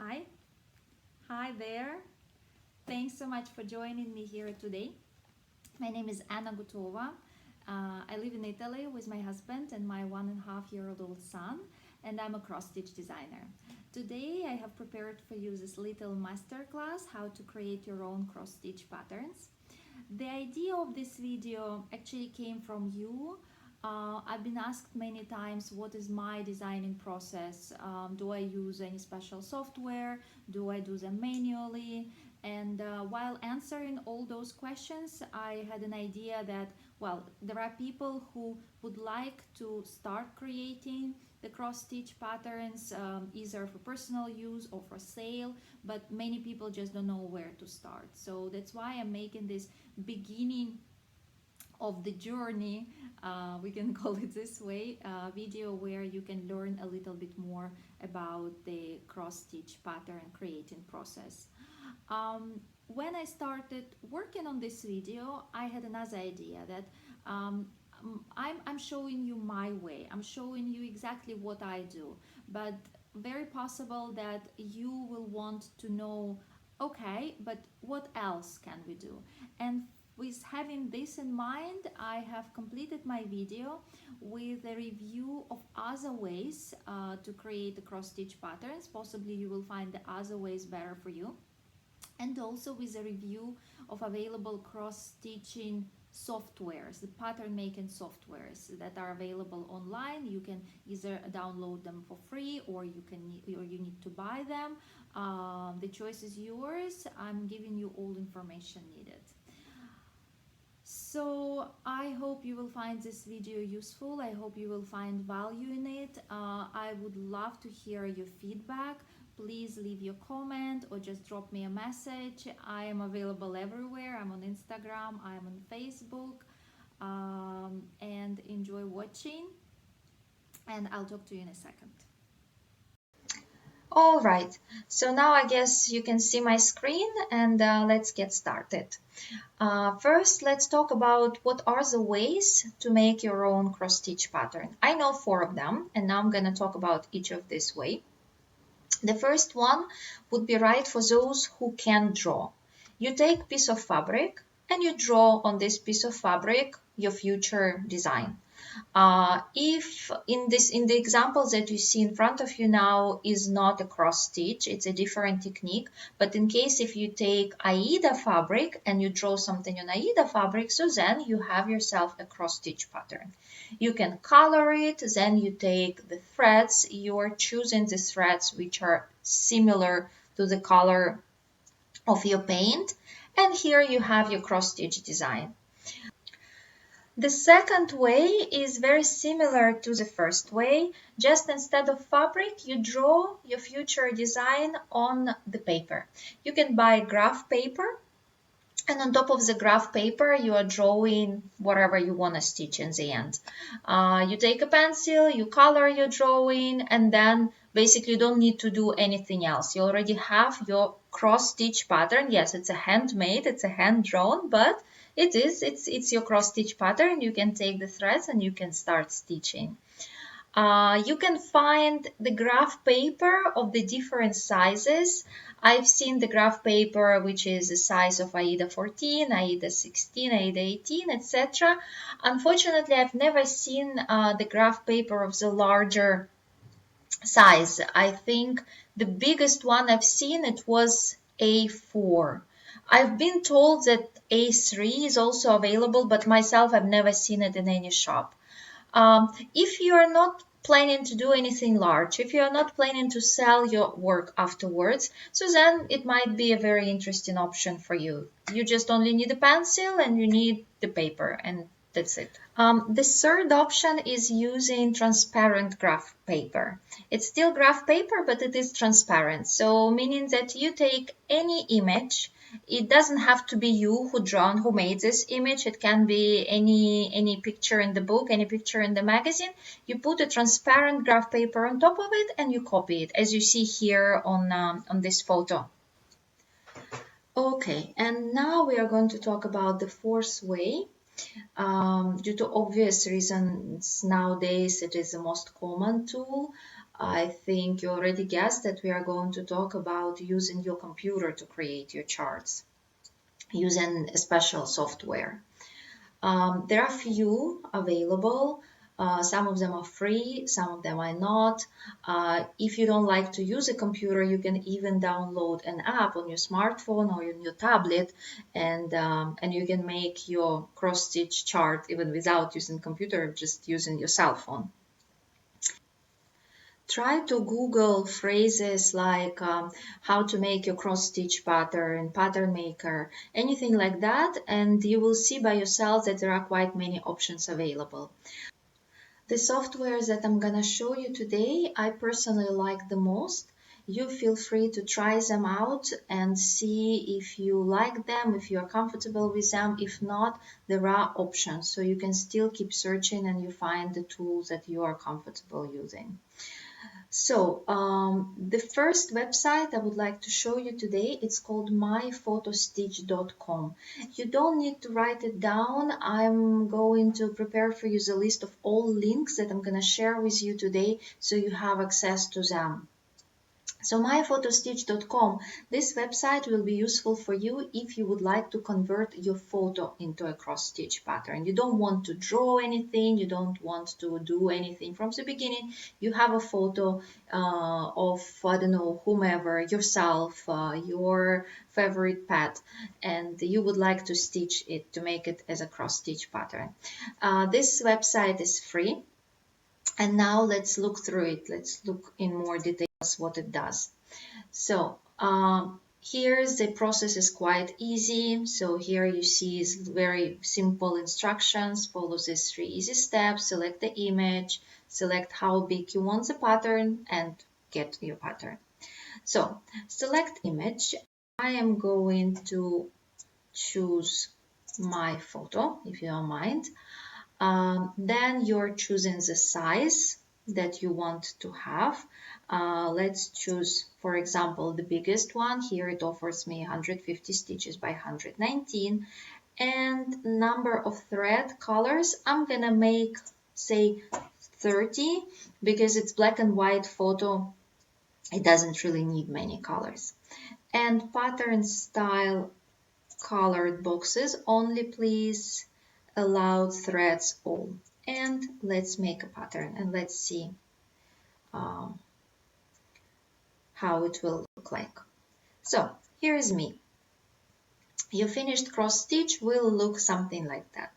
Hi. Hi there. Thanks so much for joining me here today. My name is Anna Gutova. I live in Italy with my husband and my 1.5-year-old son, and I'm a cross-stitch designer. Today I have prepared for you this little masterclass how to create your own cross-stitch patterns. The idea of this video actually came from you. I've been asked many times what is my designing process. Do I use any special software? Do I do them manually? And while answering all those questions, I had an idea that, well, there are people who would like to start creating the cross-stitch patterns either for personal use or for sale, but many people just don't know where to start. So that's why I'm making this beginning of the journey, we can call it this way, video where you can learn a little bit more about the cross-stitch pattern creating process. When I started working on this video, I had another idea that I'm showing you my way. I'm showing you exactly what I do, but very possible that you will want to know, okay, but what else can we do? And with having this in mind, I have completed my video with a review of other ways to create the cross-stitch patterns. Possibly you will find the other ways better for you. And also with a review of available cross-stitching softwares, the pattern making softwares that are available online. You can either download them for free or you need to buy them. The choice is yours. I'm giving you all information needed. So I hope you will find this video useful. I hope you will find value in it. I would love to hear your feedback. Please leave your comment or just drop me a message. I am available everywhere. I'm on Instagram, I'm on Facebook, and enjoy watching. And I'll talk to you in a second. All right, so now I guess you can see my screen and let's get started. First, let's talk about what are the ways to make your own cross-stitch pattern. I know 4 of them, and now I'm going to talk about each of this way. The first one would be right for those who can draw. You take a piece of fabric and you draw on this piece of fabric your future design. If in the example that you see in front of you now is not a cross stitch, it's a different technique. But in case if you take Aida fabric and you draw something on Aida fabric, so then you have yourself a cross stitch pattern. You can color it, then you take the threads, you are choosing the threads which are similar to the color of your paint, and here you have your cross stitch design. The second way is very similar to the first way, just instead of fabric, you draw your future design on the paper. You can buy graph paper, and on top of the graph paper, you are drawing whatever you want to stitch in the end. You take a pencil, you color your drawing, and then basically you don't need to do anything else. You already have your cross-stitch pattern. Yes, it's a handmade, it's a hand-drawn, but it's your cross-stitch pattern. You can take the threads and you can start stitching. You can find the graph paper of the different sizes. I've seen the graph paper which is the size of Aida 14, Aida 16, Aida 18, etc. Unfortunately, I've never seen the graph paper of the larger size. I think the biggest one I've seen, it was A4. I've been told that A3 is also available, but myself I've never seen it in any shop. If you are not planning to do anything large, if you are not planning to sell your work afterwards, so then it might be a very interesting option for you. You just only need a pencil and you need the paper, and that's it. The third option is using transparent graph paper. It's still graph paper, but it is transparent. So meaning that you take any image. It doesn't have to be you who made this image. It can be any picture in the book, any picture in the magazine. You put a transparent graph paper on top of it and you copy it, as you see here on this photo. Okay, and now we are going to talk about the fourth way. Due to obvious reasons, nowadays it is the most common tool. I think you already guessed that we are going to talk about using your computer to create your charts using a special software. There are few available. Some of them are free, some of them are not. If you don't like to use a computer, you can even download an app on your smartphone or on your tablet, and you can make your cross stitch chart even without using computer, just using your cell phone. Try to Google phrases like how to make your cross stitch pattern, pattern maker, anything like that, and you will see by yourself that there are quite many options available. The softwares that I'm gonna show you today, I personally like the most. You feel free to try them out and see if you like them, if you are comfortable with them. If not, there are options, so you can still keep searching and you find the tools that you are comfortable using. So the first website I would like to show you today, it's called myphotostitch.com. You don't need to write it down. I'm going to prepare for you the list of all links that I'm going to share with you today so you have access to them. So myphotostitch.com, this website will be useful for you if you would like to convert your photo into a cross stitch pattern. You don't want to draw anything, you don't want to do anything from the beginning. You have a photo of, I don't know, whomever, yourself, your favorite pet, and you would like to stitch it to make it as a cross stitch pattern. This website is free. And now let's look through it. Let's look in more details what it does. So here's the process is quite easy. So here you see is very simple instructions. Follow these 3 easy steps. Select the image, select how big you want the pattern, and get your pattern. So select image. I am going to choose my photo, if you don't mind. Then you're choosing the size that you want to have. Let's choose, for example, the biggest one. Here it offers me 150 stitches by 119. And number of thread colors, I'm gonna make, say, 30, because it's black and white photo. It doesn't really need many colors. And pattern style, colored boxes only, please. Allowed threads all. And let's make a pattern and let's see um, how it will look like. So here is me. Your finished cross stitch will look something like that.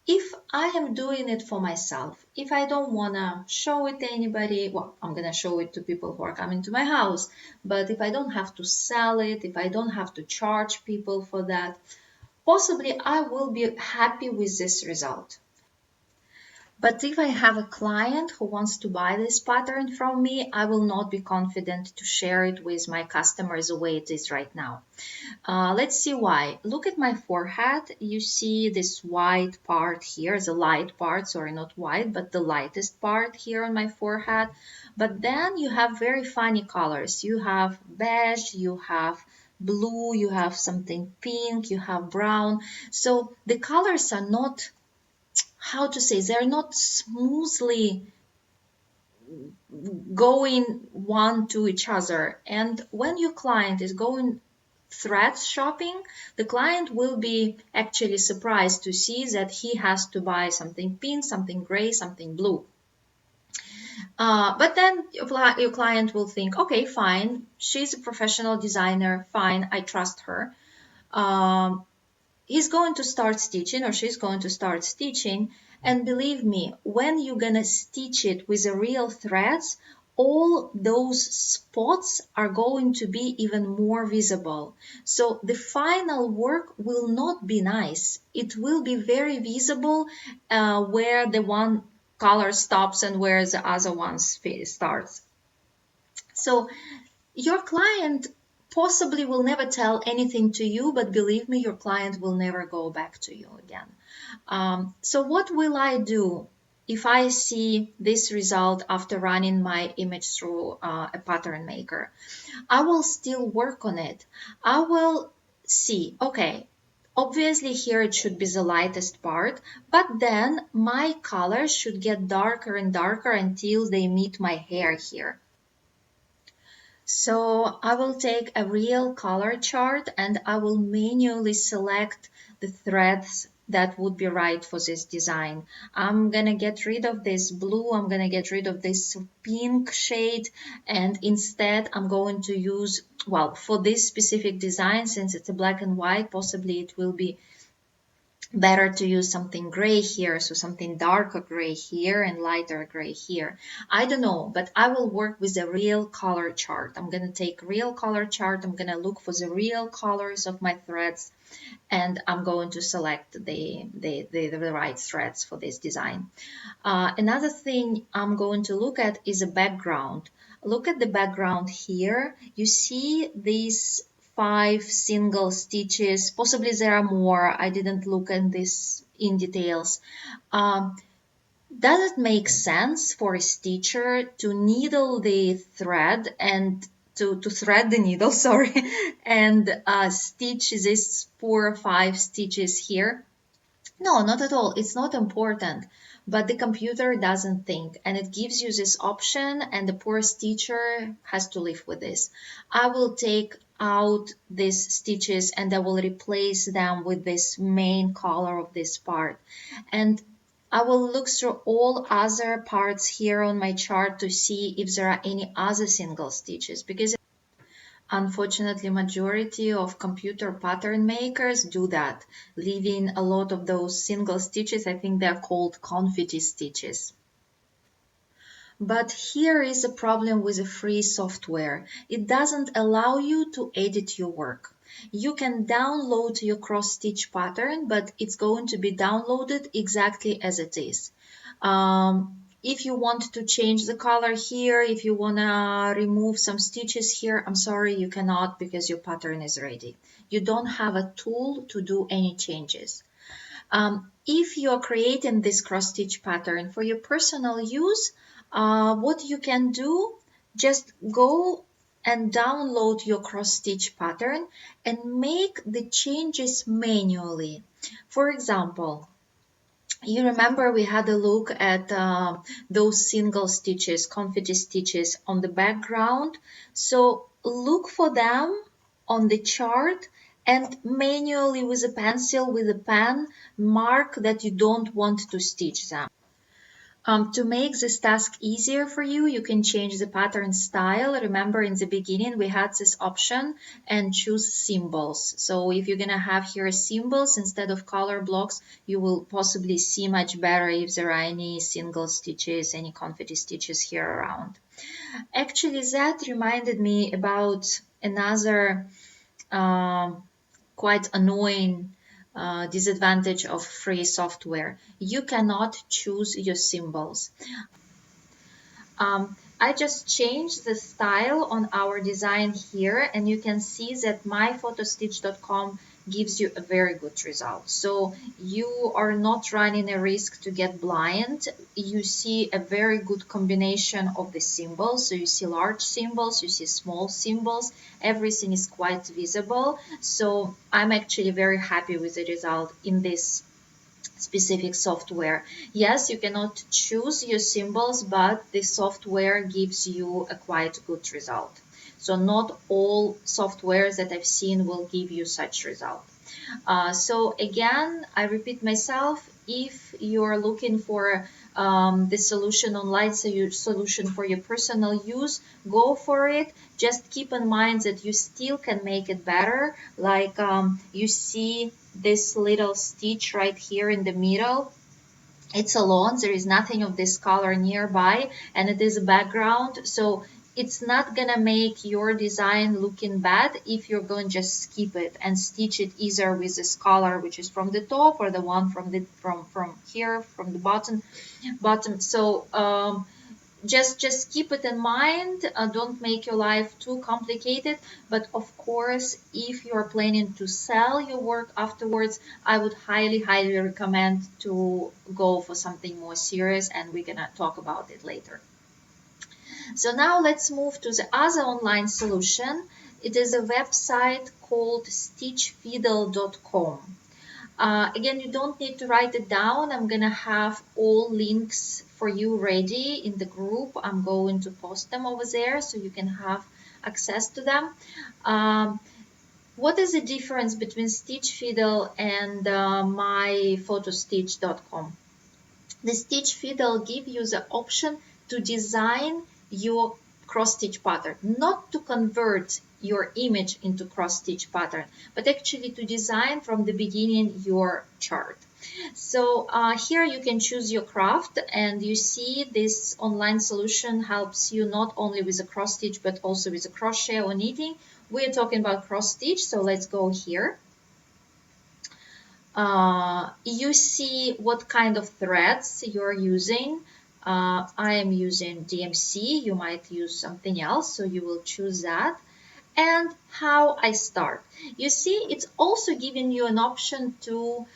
If I am doing it for myself, if I don't want to show it to anybody, well, I'm going to show it to people who are coming to my house. But if I don't have to sell it, if I don't have to charge people for that, possibly I will be happy with this result. But if I have a client who wants to buy this pattern from me, I will not be confident to share it with my customers the way it is right now. Let's see why. Look at my forehead. You see this white part here, the light part, sorry, not white, but the lightest part here on my forehead. But then you have very funny colors. You have beige, you have blue, you have something pink, you have brown. So the colors are not, how to say, they're not smoothly going one to each other. And when your client is going thread shopping, the client will be actually surprised to see that he has to buy something pink, something gray, something blue. But then your client will think, okay, fine, she's a professional designer, fine, I trust her. He's going to start stitching or she's going to start stitching, and believe me, when you're gonna stitch it with the real threads, all those spots are going to be even more visible. So the final work will not be nice. It will be very visible where the one color stops and where the other one starts. So your client possibly will never tell anything to you, but believe me, your client will never go back to you again. So what will I do if I see this result after running my image through a pattern maker? I will still work on it. I will see, okay, Obviously here it should be the lightest part, but then my colors should get darker and darker until they meet my hair here. So I will take a real color chart and I will manually select the threads that would be right for this design. I'm gonna get rid of this blue, I'm gonna get rid of this pink shade, and instead I'm going to use, well, for this specific design, since it's a black and white, possibly it will be better to use something gray here, so something darker gray here and lighter gray here. I don't know, but I will work with a real color chart. I'm going to take real color chart, I'm going to look for the real colors of my threads, and I'm going to select the right threads for this design. Another thing I'm going to look at is a background. Look at the background here. You see these 5 single stitches. Possibly there are more. I didn't look at this in details. Does it make sense for a stitcher to needle the thread and to thread the needle, sorry, and stitch these 4 or 5 stitches here? No, not at all. It's not important. But the computer doesn't think, and it gives you this option, and the poor stitcher has to live with this. I will take out these stitches and I will replace them with this main color of this part. And I will look through all other parts here on my chart to see if there are any other single stitches, because unfortunately, majority of computer pattern makers do that, leaving a lot of those single stitches. I think they're called confetti stitches. But here is a problem with the free software. It doesn't allow you to edit your work. You can download your cross-stitch pattern, but it's going to be downloaded exactly as it is. If you want to change the color here, if you want to remove some stitches here, I'm sorry, you cannot because your pattern is ready. You don't have a tool to do any changes. If you're creating this cross-stitch pattern for your personal use, what you can do, just go and download your cross-stitch pattern and make the changes manually. For example, you remember we had a look at those single stitches, confetti stitches on the background. So look for them on the chart and manually with a pencil, with a pen, mark that you don't want to stitch them. To make this task easier for you, you can change the pattern style. Remember in the beginning we had this option and choose symbols. So if you're gonna have here symbols instead of color blocks, you will possibly see much better if there are any single stitches, any confetti stitches here around. Actually, that reminded me about another quite annoying disadvantage of free software. You cannot choose your symbols. I just changed the style on our design here, and you can see that myphotostitch.com gives you a very good result. So you are not running a risk to get blind. You see a very good combination of the symbols. So you see large symbols, you see small symbols, everything is quite visible. So I'm actually very happy with the result in this specific software. Yes, you cannot choose your symbols, but the software gives you a quite good result. So not all softwares that I've seen will give you such result. So again, I repeat myself, if you're looking for the solution online, solution for your personal use, go for it. Just keep in mind that you still can make it better. Like you see this little stitch right here in the middle. It's alone, there is nothing of this color nearby, and it is a background. So it's not gonna make your design looking bad if you're going to just skip it and stitch it either with this color which is from the top or the one from here from the bottom. So just keep it in mind. Don't make your life too complicated, but of course if you're planning to sell your work afterwards, I would highly recommend to go for something more serious, and we're gonna talk about it later. So now let's move to the other online solution. It is a website called StitchFiddle.com. Again, you don't need to write it down. I'm gonna have all links for you ready in the group. I'm going to post them over there so you can have access to them. What is the difference between Stitch Fiddle and myphotostitch.com? The Stitch Fiddle give you the option to design your cross stitch pattern, not to convert your image into cross stitch pattern, but actually to design from the beginning your chart. So here you can choose your craft, and you see this online solution helps you not only with a cross stitch but also with a crochet or knitting. We're talking about cross stitch, so let's go here. You see what kind of threads you're using. I am using DMC, you might use something else, so you will choose that. And how I start. You see, it's also giving you an option to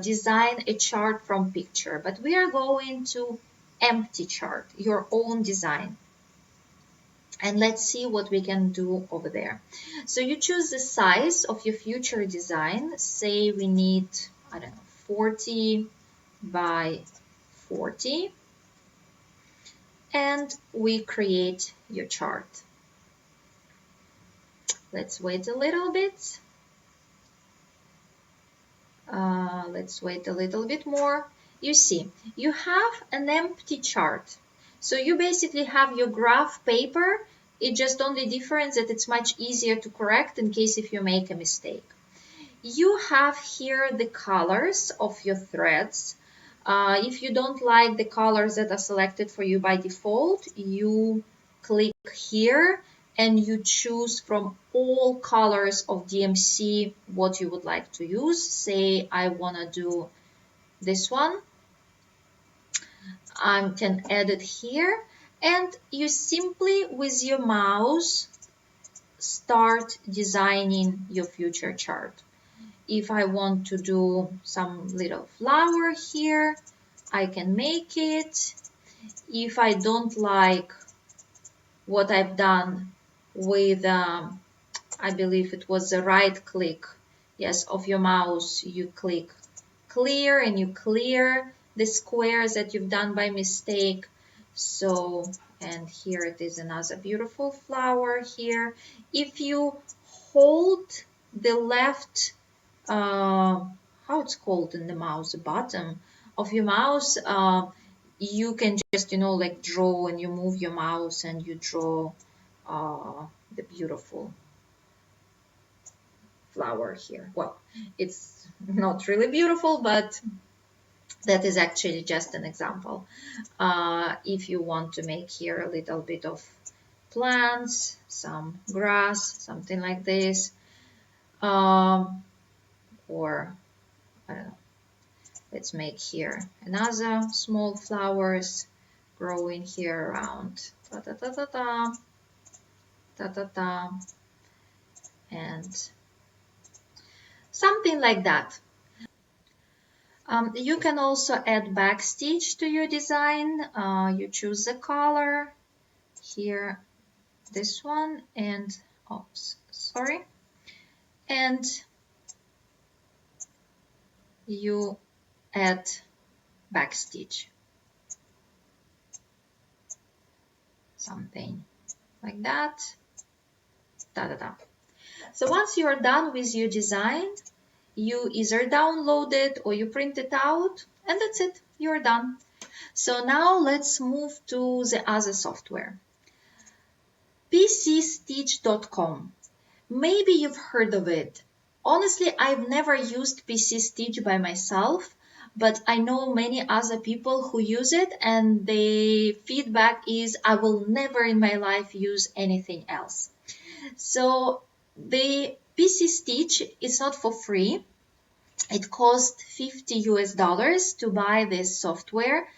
design a chart from picture, but we are going to empty chart, your own design. And let's see what we can do over there. So you choose the size of your future design. Say we need, I don't know, 40 by 40. And we create your chart. Let's wait a little bit. Let's wait a little bit more. You see, you have an empty chart. So you basically have your graph paper. It just only difference that it's much easier to correct in case if you make a mistake. You have here the colors of your threads. If you don't like the colors that are selected for you by default, you click here and you choose from all colors of DMC what you would like to use. Say I want to do this one. I can add it here, and you simply with your mouse start designing your future chart. If I want to do some little flower here, I can make it. If I don't like what I've done with, I believe it was the right click, yes, of your mouse, you click clear and you clear the squares that you've done by mistake. So, and here it is another beautiful flower here. If you hold the left, how it's called in the mouse, the bottom of your mouse, you can just, like draw, and you move your mouse and you draw the beautiful flower here. Well, it's not really beautiful, but that is actually just an example. If you want to make here a little bit of plants, some grass, something like this, or I don't know, let's make here another small flowers growing here around ta ta ta ta ta ta ta ta, and something like that. You can also add backstitch to your design. You choose the color here, this one, and oops, sorry, and you add backstitch, something like that. Da, da, da. So once you are done with your design, you either download it or you print it out, and that's it, you're done. So now let's move to the other software. PCStitch.com. Maybe you've heard of it. Honestly, I've never used PC Stitch by myself, but I know many other people who use it, and the feedback is I will never in my life use anything else. So the PC Stitch is not for free. It costs $50 to buy this software.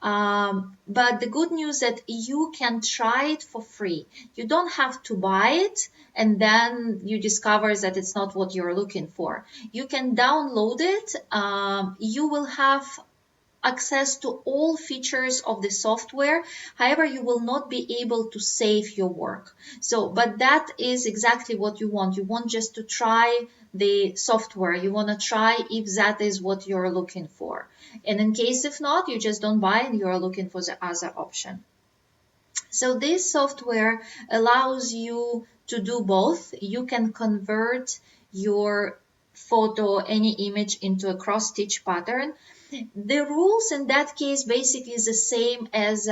But the good news that you can try it for free. You don't have to buy it and then you discover that it's not what you're looking for. You can download it. You will have access to all features of the software. However, you will not be able to save your work. So, but that is exactly what you want. You want just to try the software. You want to try if that is what you're looking for. And in case if not, you just don't buy and you're looking for the other option. So this software allows you to do both. You can convert your photo, any image into a cross stitch pattern. The rules in that case basically is the same as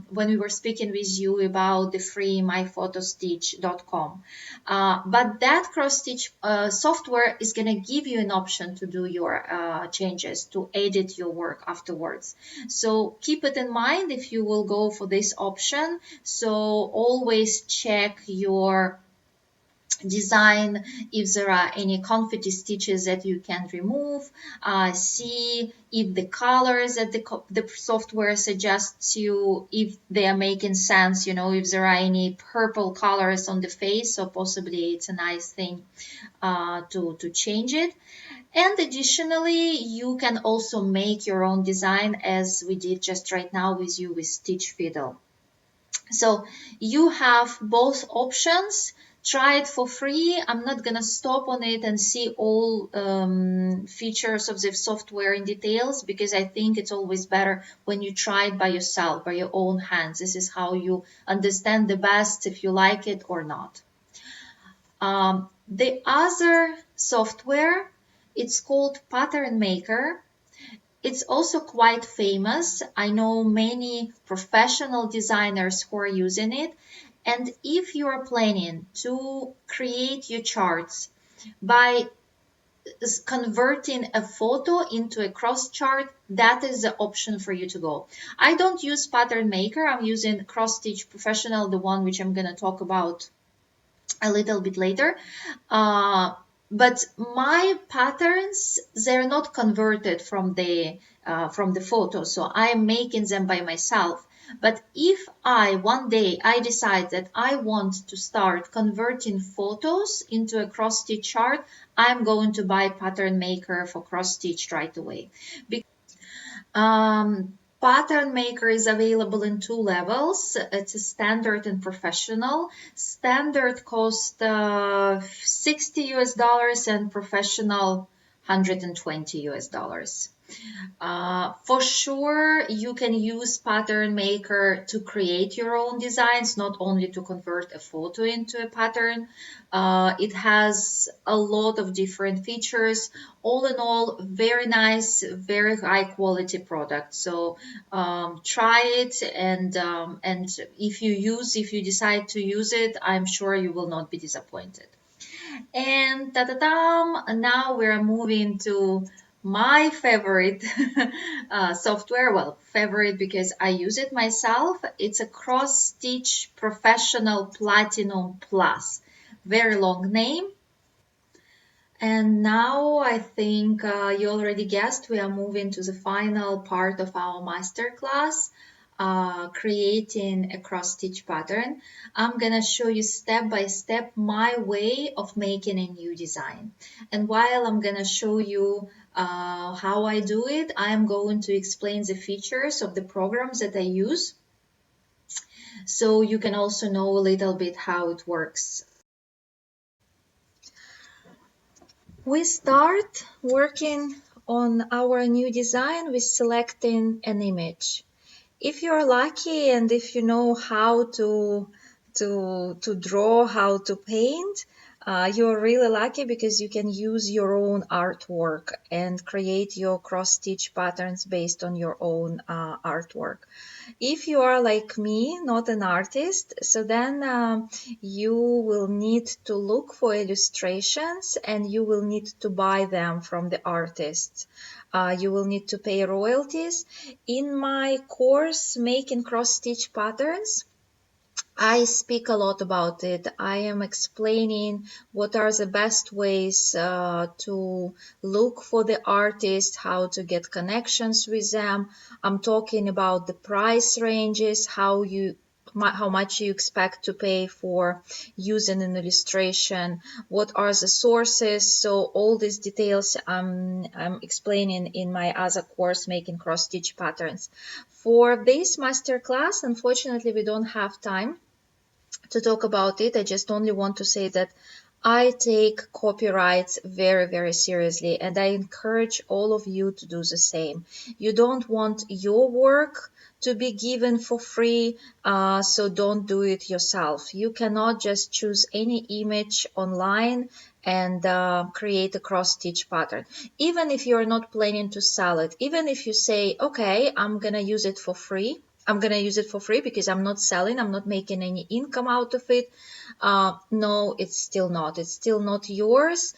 when we were speaking with you about the free myphotostitch.com. But that cross stitch software is going to give you an option to do your changes, to edit your work afterwards. So keep it in mind if you will go for this option. So always check your design if there are any confetti stitches that you can remove, see if the colors that the software suggests you, if they are making sense, if there are any purple colors on the face, so possibly it's a nice thing to change it. And additionally, you can also make your own design as we did just right now with you with StitchFit. So you have both options. Try it for free. I'm not gonna stop on it and see all features of the software in details, because I think it's always better when you try it by yourself, by your own hands. This is how you understand the best if you like it or not. The other software, it's called Pattern Maker. It's also quite famous. I know many professional designers who are using it. And if you are planning to create your charts by converting a photo into a cross chart, that is the option for you to go. I don't use Pattern Maker. I'm using Cross Stitch Professional, the one which I'm going to talk about a little bit later. But my patterns, they're not converted from the photo, so I am making them by myself. But if one day I decide that I want to start converting photos into a cross stitch chart, I'm going to buy Pattern Maker for cross stitch right away. Pattern Maker is available in two levels. It's a standard and professional. Standard costs $60 US and professional $120 US. For sure, you can use Pattern Maker to create your own designs, not only to convert a photo into a pattern. It has a lot of different features. All in all, very nice, very high quality product. So try it, and if you decide to use it, I'm sure you will not be disappointed. And now we're moving to my favorite software. Well, favorite because I use it myself. It's a Cross Stitch Professional Platinum Plus. Very long name. And now I think you already guessed, we are moving to the final part of our masterclass, creating a cross stitch pattern. I'm gonna show you step by step my way of making a new design. And while I'm gonna show you how I do it, I'm going to explain the features of the programs that I use, so you can also know a little bit how it works. We start working on our new design with selecting an image. If you're lucky and if you know how to draw, how to paint, you're really lucky because you can use your own artwork and create your cross stitch patterns based on your own artwork. If you are like me, not an artist, so then you will need to look for illustrations and you will need to buy them from the artists. You will need to pay royalties. In my course, Making Cross Stitch Patterns, I speak a lot about it. I am explaining what are the best ways to look for the artist, how to get connections with them. I'm talking about the price ranges, how you how much you expect to pay for using an illustration, what are the sources. So all these details I'm explaining in my other course, Making Cross Stitch Patterns. For this masterclass, unfortunately, we don't have time to talk about it. I just only want to say that I take copyrights very, very seriously, and I encourage all of you to do the same. You don't want your work to be given for free, so don't do it yourself. You cannot just choose any image online and create a cross stitch pattern. Even if you're not planning to sell it, even if you say, okay, I'm gonna use it for free, I'm gonna use it for free because I'm not selling, I'm not making any income out of it. No, it's still not. It's still not yours.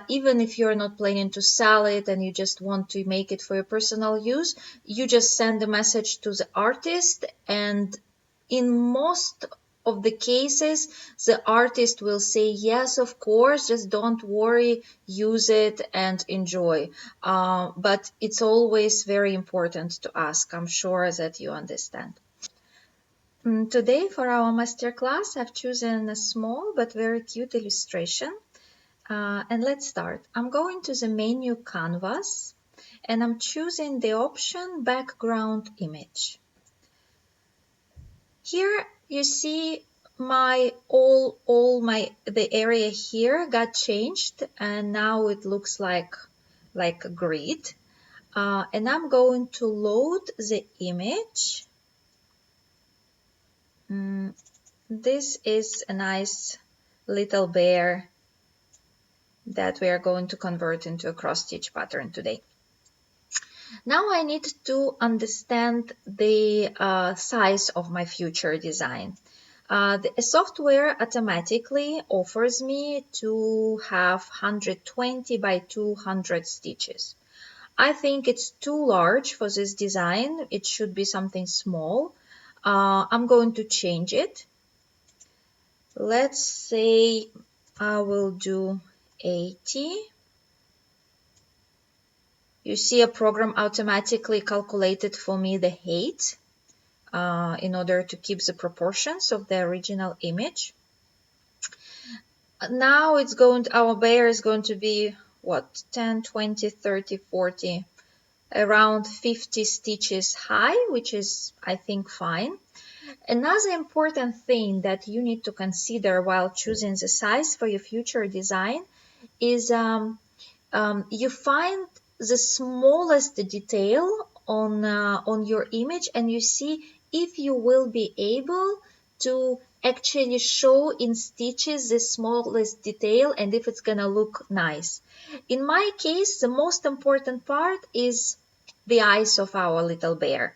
Even if you're not planning to sell it and you just want to make it for your personal use, you just send a message to the artist, and in most of the cases, the artist will say, yes, of course, just don't worry, use it and enjoy. But it's always very important to ask. I'm sure that you understand. Today for our masterclass, I've chosen a small but very cute illustration. And let's start. I'm going to the menu Canvas, and I'm choosing the option Background Image. Here you see the area here got changed, and now it looks like a grid. And I'm going to load the image. This is a nice little bear that we are going to convert into a cross stitch pattern today. Now I need to understand the size of my future design. The software automatically offers me to have 120 by 200 stitches. I think it's too large for this design. It should be something small. I'm going to change it. Let's say I will do 80. You see a program automatically calculated for me the height in order to keep the proportions of the original image. Now our bear is going to be what, 10, 20, 30, 40, around 50 stitches high, which is, I think, fine. Another important thing that you need to consider while choosing the size for your future design is you find the smallest detail on your image, and you see if you will be able to actually show in stitches the smallest detail and if it's gonna look nice. In my case, the most important part is the eyes of our little bear.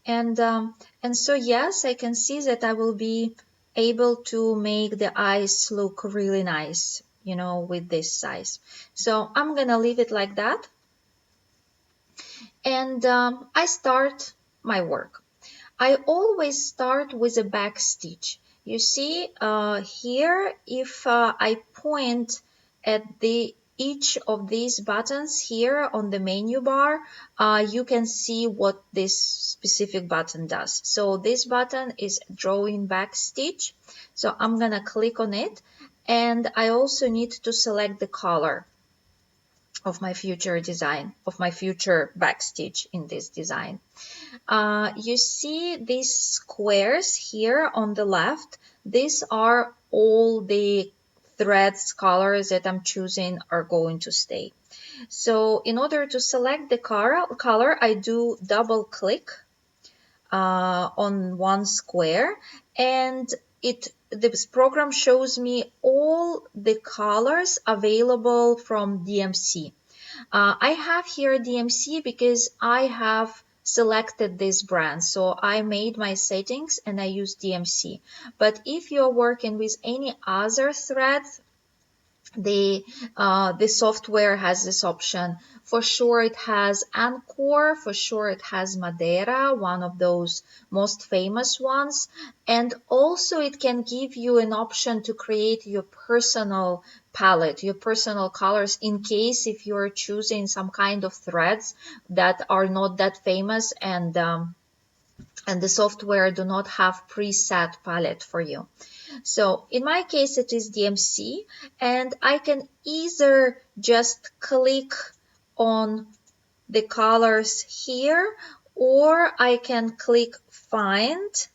And so yes, I can see that I will be able to make the eyes look really nice, with this size. So I'm gonna leave it like that. And I start my work. I always start with a back stitch. You see here, if I point at each of these buttons here on the menu bar, you can see what this specific button does. So this button is drawing back stitch. So I'm gonna click on it, and I also need to select the color of my future design, of my future back stitch in this design. You see these squares here on the left. These are all the threads colors that I'm choosing are going to stay. So in order to select the color, I do double click on one square, and this program shows me all the colors available from DMC. I have here DMC because I have selected this brand. So I made my settings and I use DMC. But if you're working with any other threads, the software has this option. For sure it has Anchor, for sure it has Madeira, one of those most famous ones, and also it can give you an option to create your personal palette, your personal colors, in case if you're choosing some kind of threads that are not that famous and and the software do not have preset palette for you. So in my case, it is DMC, and I can either just click on the colors here, or I can click find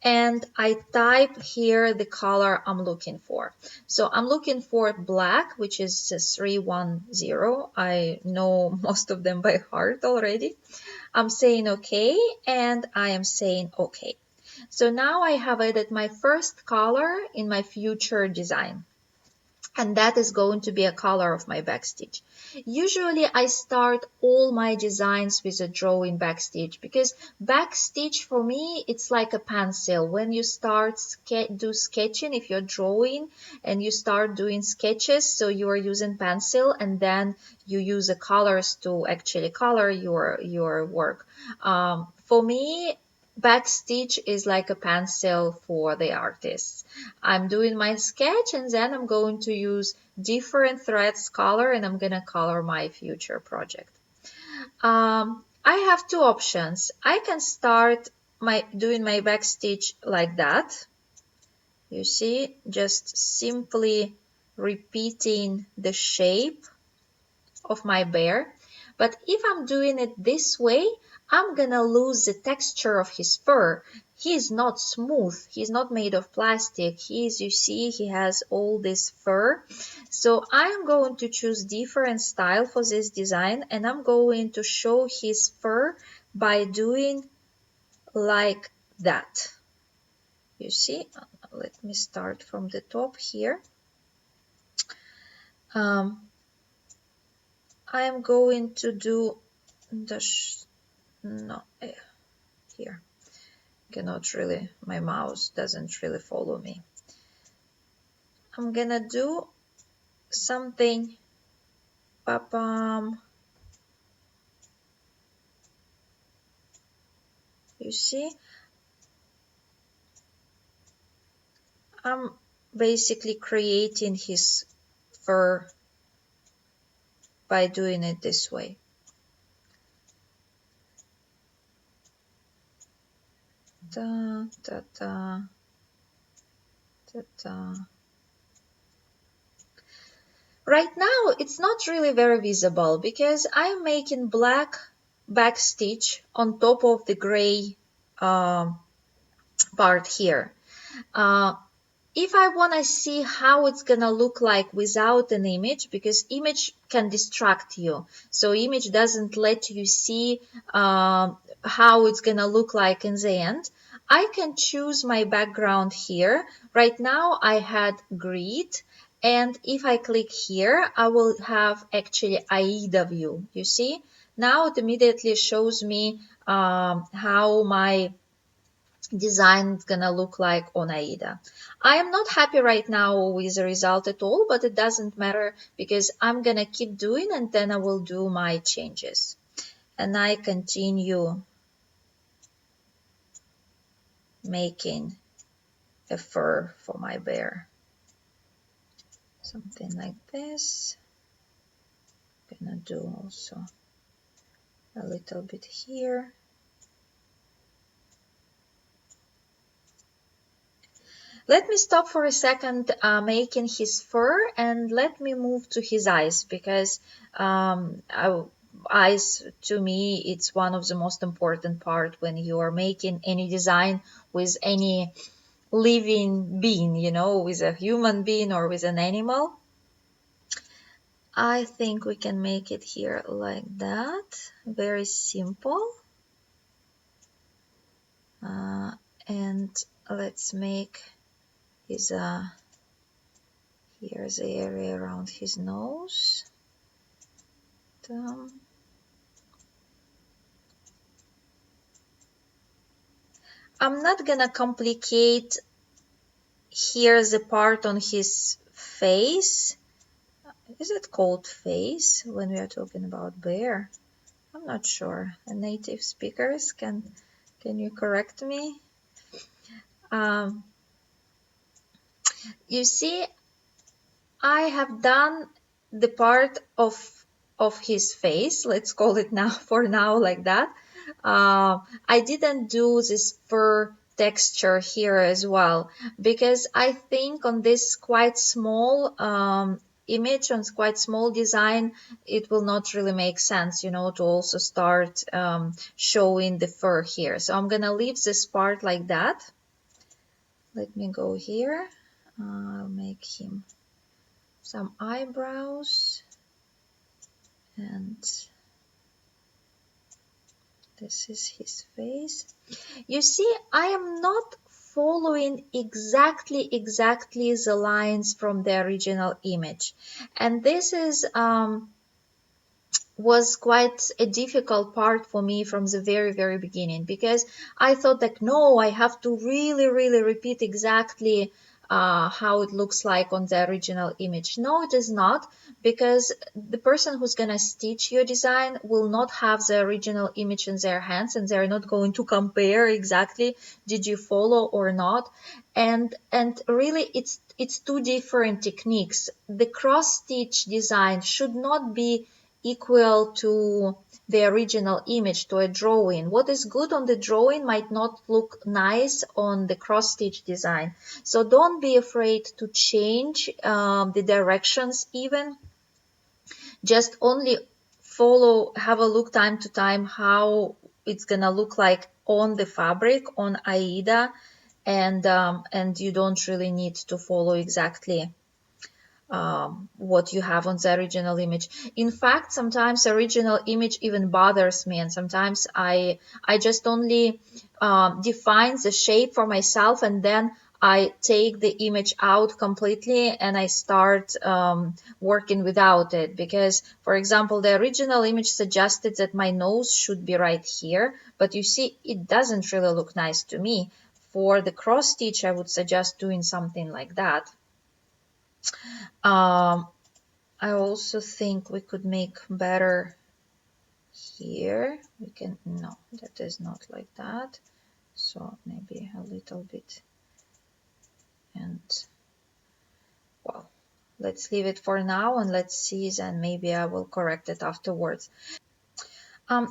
and I type here the color I'm looking for. So I'm looking for black, which is 310. I know most of them by heart already. I'm saying okay, and I am saying okay. So now I have added my first color in my future design, and that is going to be a color of my backstitch. Usually I start all my designs with a drawing backstitch, because backstitch for me, it's like a pencil. When you start do sketching, if you're drawing and you start doing sketches, so you are using pencil and then you use the colors to actually color your work. For me, backstitch is like a pencil for the artists. I'm doing my sketch and then I'm going to use different threads color, and I'm gonna color my future project. I have two options. I can start doing my backstitch like that. You see, just simply repeating the shape of my bear. But if I'm doing it this way, I'm gonna lose the texture of his fur. He is not smooth. He's not made of plastic. You see, he has all this fur. So I'm going to choose different style for this design, and I'm going to show his fur by doing like that. You see, let me start from the top here. I'm going to do the here. Cannot really, my mouse doesn't really follow me. I'm gonna do something. You see, I'm basically creating his fur by doing it this way. Da, da, da, da, da. Right now, it's not really very visible because I'm making black backstitch on top of the gray part here. If I want to see how it's gonna look like without an image, because image can distract you, so image doesn't let you see how it's gonna look like in the end, I can choose my background here. Right now I had grid, and if I click here, I will have actually AIDA view. You see, now it immediately shows me how my design is gonna look like on AIDA. I am not happy right now with the result at all, but it doesn't matter because I'm gonna keep doing, and then I will do my changes. And I continue making a fur for my bear. Something like this. Gonna do also a little bit here. Let me stop for a second making his fur, and let me move to his eyes, because eyes, to me, it's one of the most important part when you are making any design with any living being, you know, with a human being or with an animal. I think we can make it here like that, very simple. And let's make his here's the area around his nose. I'm not gonna complicate here the part on his face. Is it called face when we are talking about bear? I'm not sure. Native speakers, can you correct me? You see, I have done the part of his face, let's call it now for now like that. I didn't do this fur texture here as well because I think on this quite small image, on quite small design, it will not really make sense, you know, to also start showing the fur here. So I'm gonna leave this part like that. Let me go here. I'll make him some eyebrows, and this is his face. You see, I am not following exactly the lines from the original image, and this is was quite a difficult part for me from the very beginning, because I thought like, no, I have to really repeat exactly how it looks like on the original image. No, it is not, because the person who's gonna stitch your design will not have the original image in their hands, and they're not going to compare exactly did you follow or not. And really it's two different techniques. The cross stitch design should not be equal to the original image, to a drawing. What is good on the drawing might not look nice on the cross stitch design. So don't be afraid to change the directions even. Just only follow, have a look time to time how it's gonna look like on the fabric, on Aida, and you don't really need to follow exactly what you have on the original image. In fact, sometimes original image even bothers me, and sometimes I just only define the shape for myself, and then I take the image out completely and I start working without it. Because, for example, the original image suggested that my nose should be right here, but you see, it doesn't really look nice to me. For the cross stitch, I would suggest doing something like that. Um, I also think we could make better here. We can, no, that is not like that. So maybe a little bit, and well, let's leave it for now and let's see, then maybe I will correct it afterwards.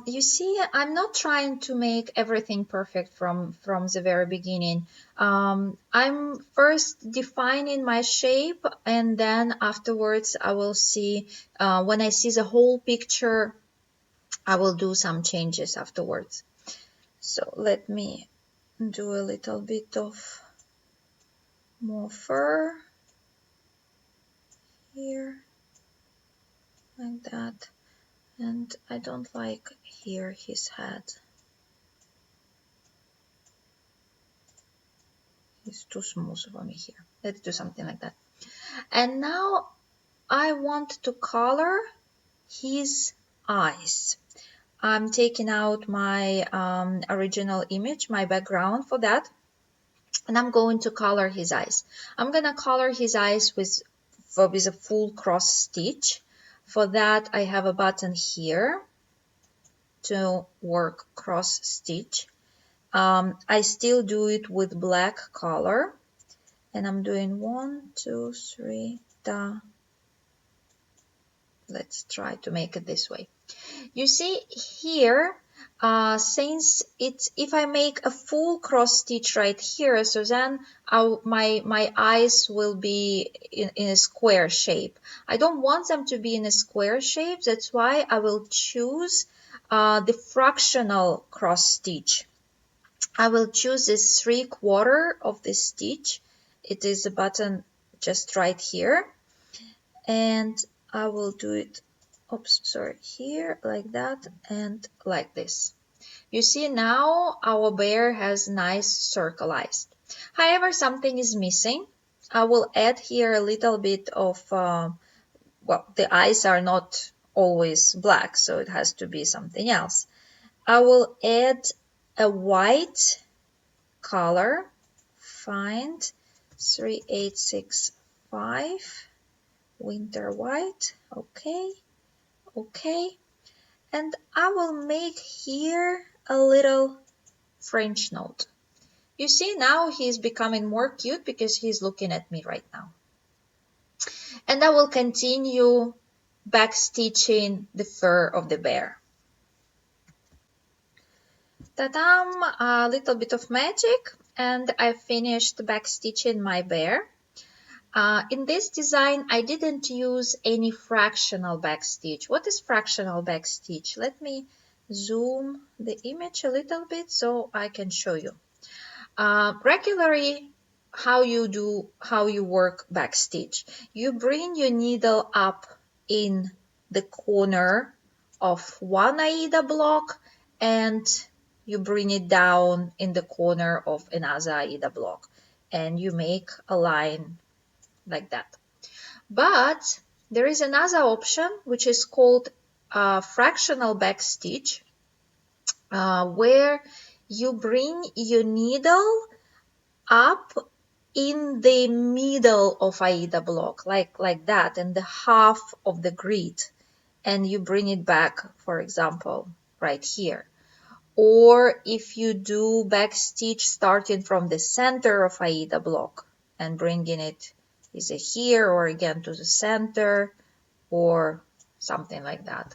You see, I'm not trying to make everything perfect from the very beginning. I'm first defining my shape, and then afterwards I will see, when I see the whole picture, I will do some changes afterwards. So let me do a little bit of more fur here, like that. And I don't like here his head. It's too smooth for me here. Let's do something like that. And now I want to color his eyes. I'm taking out my original image, my background for that, and I'm going to color his eyes. I'm gonna color his eyes with a full cross stitch. For that, I have a button here to work cross stitch. I still do it with black color, and I'm doing 1, 2, 3, da. Let's try to make it this way. You see here, since it's, if I make a full cross stitch right here, so then my eyes will be in a square shape. I don't want them to be in a square shape. That's why I will choose the fractional cross stitch. I will choose this 3/4 of the stitch. It is a button just right here, and I will do it, oops, sorry, here, like that, and like this. You see, now our bear has nice circle eyes. However, something is missing. I will add here a little bit of, well, the eyes are not always black, so it has to be something else. I will add a white color, find 3865, winter white, okay, okay, and I will make here a little French note. You see, now he's becoming more cute because he's looking at me right now. And I will continue back stitching the fur of the bear. Ta-dam! A little bit of magic, and I finished backstitching my bear. In this design, I didn't use any fractional backstitch. What is fractional backstitch? Let me zoom the image a little bit so I can show you. Regularly, how you work backstitch. You bring your needle up in the corner of one AIDA block and you bring it down in the corner of another AIDA block, and you make a line like that. But there is another option which is called fractional backstitch, where you bring your needle up in the middle of AIDA block, like that, in the half of the grid, and you bring it back, for example, right here. Or if you do backstitch starting from the center of AIDA block and bringing it either here or again to the center or something like that.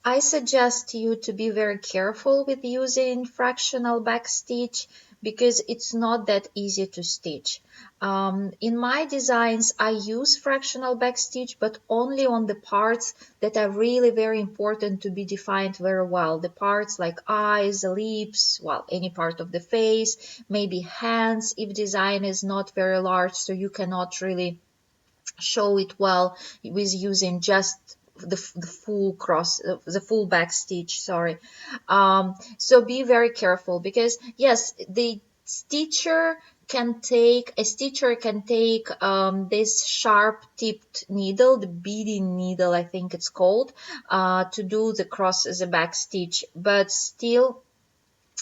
I suggest you to be very careful with using fractional backstitch because it's not that easy to stitch. In my designs, I use fractional backstitch, but only on the parts that are really very important to be defined very well. The parts like eyes, lips, well, any part of the face, maybe hands if design is not very large, so you cannot really show it well with using just the full back stitch, sorry. So be very careful because yes, a stitcher can take this sharp tipped needle, the beading needle I think it's called, to do the back stitch, but still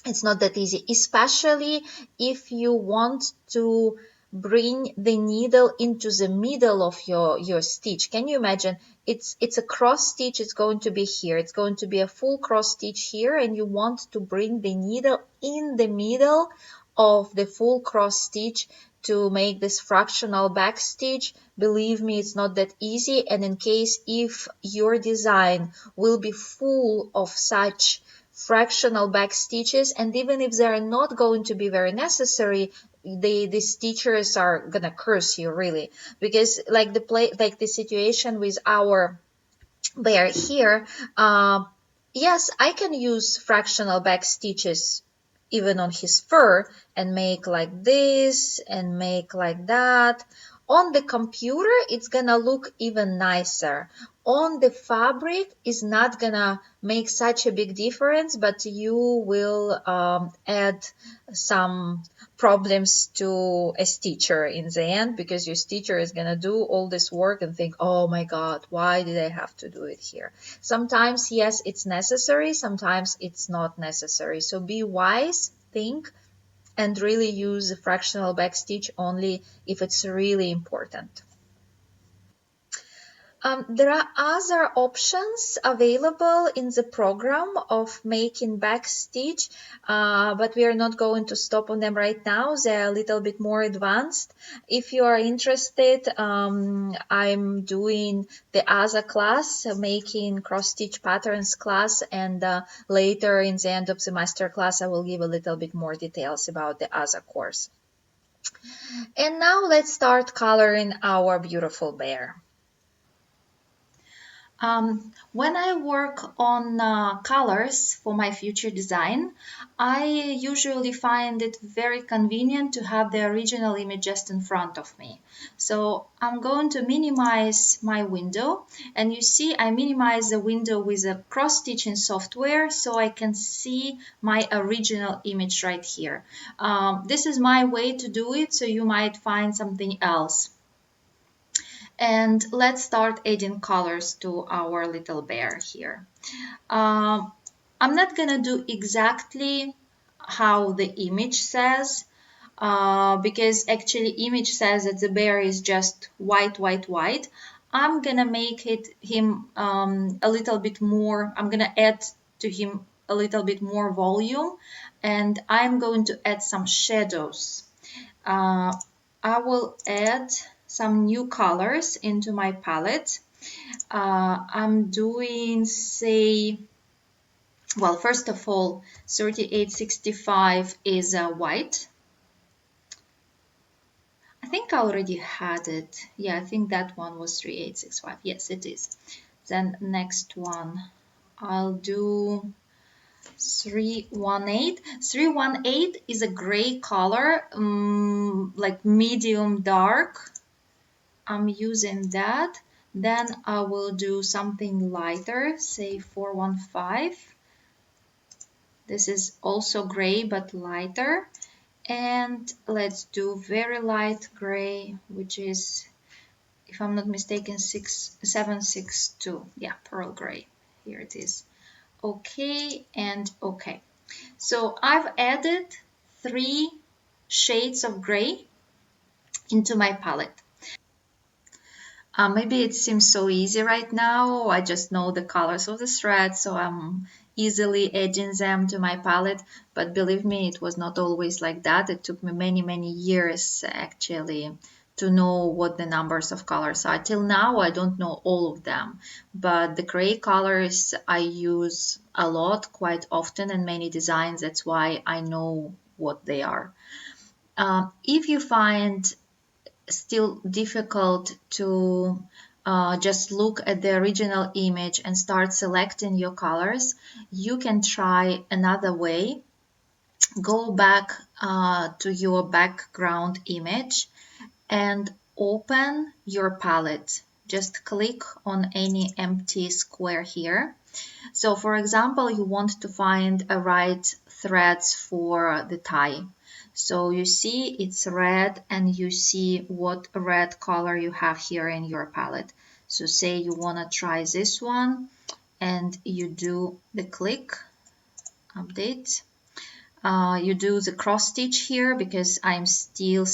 it's not that easy, especially if you want to bring the needle into the middle of your stitch. Can you imagine? It's a cross stitch. It's going to be here. It's going to be a full cross stitch here, and you want to bring the needle in the middle of the full cross stitch to make this fractional back stitch. Believe me, it's not that easy. And in case if your design will be full of such fractional back stitches, and even if they're not going to be very necessary, the stitchers are gonna curse you really, because like the situation with our bear here, yes, I can use fractional back stitches even on his fur and make like this and make like that. On the computer, it's gonna look even nicer. On the fabric, is not gonna make such a big difference, but you will add some problems to a stitcher in the end, because your stitcher is gonna do all this work and think, oh my god, why did I have to do it here? Sometimes yes, it's necessary, sometimes it's not necessary. So be wise, think, and really use the fractional backstitch only if it's really important. There are other options available in the program of making backstitch, but we are not going to stop on them right now. They're a little bit more advanced. If you are interested, I'm doing the other class, making cross-stitch patterns class, and later in the end of the master class, I will give a little bit more details about the other course. And now let's start coloring our beautiful bear. When I work on colors for my future design, I usually find it very convenient to have the original image just in front of me. So I'm going to minimize my window, and you see I minimize the window with a cross-stitching software so I can see my original image right here. This is my way to do it, so you might find something else. And let's start adding colors to our little bear here. I'm not gonna do exactly how the image says, because actually image says that the bear is just white, white, white. I'm gonna make him a little bit more, I'm gonna add to him a little bit more volume, and I'm going to add some shadows. I will add some new colors into my palette. I'm doing, say, Well, first of all, 3865 is white. I think I already had it. Yeah, I think that one was 3865. Yes, it is. Then next one, I'll do 318. 318 is a gray color, like medium dark. I'm using that. Then I will do something lighter, say 415. This is also gray but lighter. And let's do very light gray, which is, if I'm not mistaken, 762. Yeah, pearl gray. Here it is. Okay and okay. So I've added 3 shades of gray into my palette. Maybe it seems so easy right now. I just know the colors of the threads, so I'm easily adding them to my palette. But believe me, it was not always like that. It took me many, many years actually to know what the numbers of colors are. Till now, I don't know all of them. But the gray colors I use a lot, quite often in many designs. That's why I know what they are. If you find still difficult to just look at the original image and start selecting your colors, you can try another way. Go back to your background image and open your palette. Just click on any empty square here. So for example, you want to find a right threads for the tie. So you see it's red and you see what red color you have here in your palette. So say you want to try this one and you do the click, update. You do the cross stitch here because I'm still